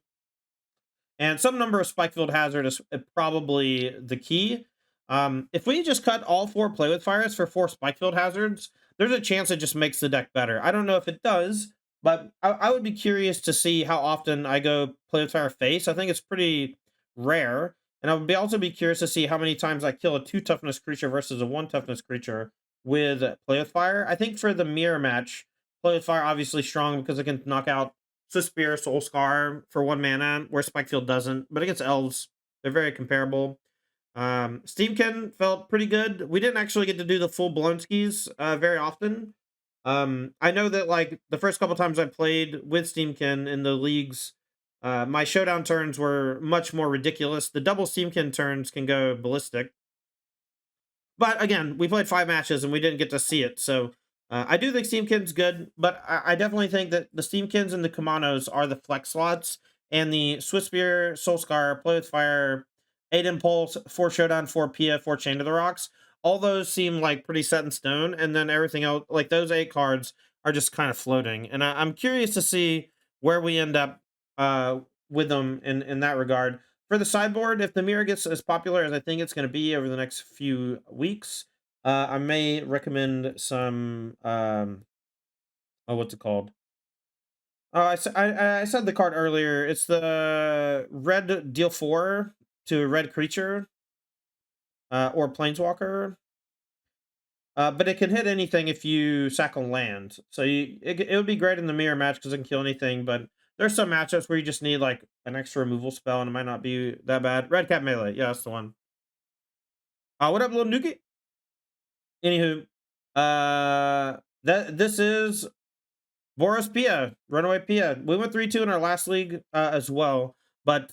And some number of Spikefield Hazard is probably the key. If we just cut all 4 Play with Fires for 4 Spikefield Hazards, there's a chance it just makes the deck better. I don't know if it does, but I would be curious to see how often I go Play with Fire face. I think it's pretty rare. And I would also be curious to see how many times I kill a 2 toughness creature versus a 1 toughness creature with Play with Fire. I think for the mirror match, Play with Fire obviously strong because it can knock out Suspire, Soul Scar for 1 mana, where Spikefield doesn't. But against elves, they're very comparable. Steamkin felt pretty good. We didn't actually get to do the full blown skis very often. I know that like the first couple times I played with Steamkin in the leagues, my showdown turns were much more ridiculous. The double Steamkin turns can go ballistic. But again, we played 5 matches and we didn't get to see it. So I do think Steamkin's good, but I definitely think that the Steamkins and the Kamanos are the flex slots. And the Swiftspear, Soulscar, Play with Fire, 8 Impulse, 4 Showdown, 4 Pia, 4 Chain to the Rocks. All those seem like pretty set in stone. And then everything else, like those 8 cards, are just kind of floating. And I'm curious to see where we end up with them in that regard. For the sideboard, if the mirror gets as popular as I think it's going to be over the next few weeks, I may recommend some. What's it called? I said the card earlier. It's the red deal 4 to a red creature or planeswalker. But it can hit anything if you sack on land. So it would be great in the mirror match because it can kill anything. But there's some matchups where you just need like an extra removal spell and it might not be that bad. Red Cap Melee. Yeah, that's the one. What up, little Nuki? Anywho, this is Boris Pia, Runaway Pia. We went 3-2 in our last league as well. But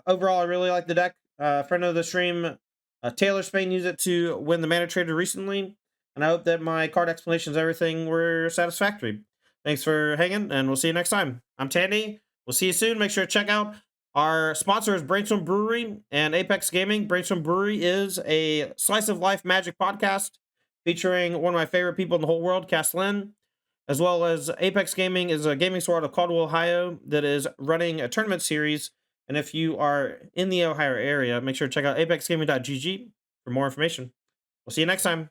overall, I really like the deck. Friend of the stream, Taylor Spain used it to win the Mana Trader recently. And I hope that my card explanations, everything were satisfactory. Thanks for hanging, and we'll see you next time. I'm Tandy. We'll see you soon. Make sure to check out our sponsors, Brainstorm Brewery and Apex Gaming. Brainstorm Brewery is a slice of life magic podcast featuring one of my favorite people in the whole world, Castellan, as well as Apex Gaming is a gaming store out of Caldwell, Ohio that is running a tournament series. And if you are in the Ohio area, make sure to check out apexgaming.gg for more information. We'll see you next time.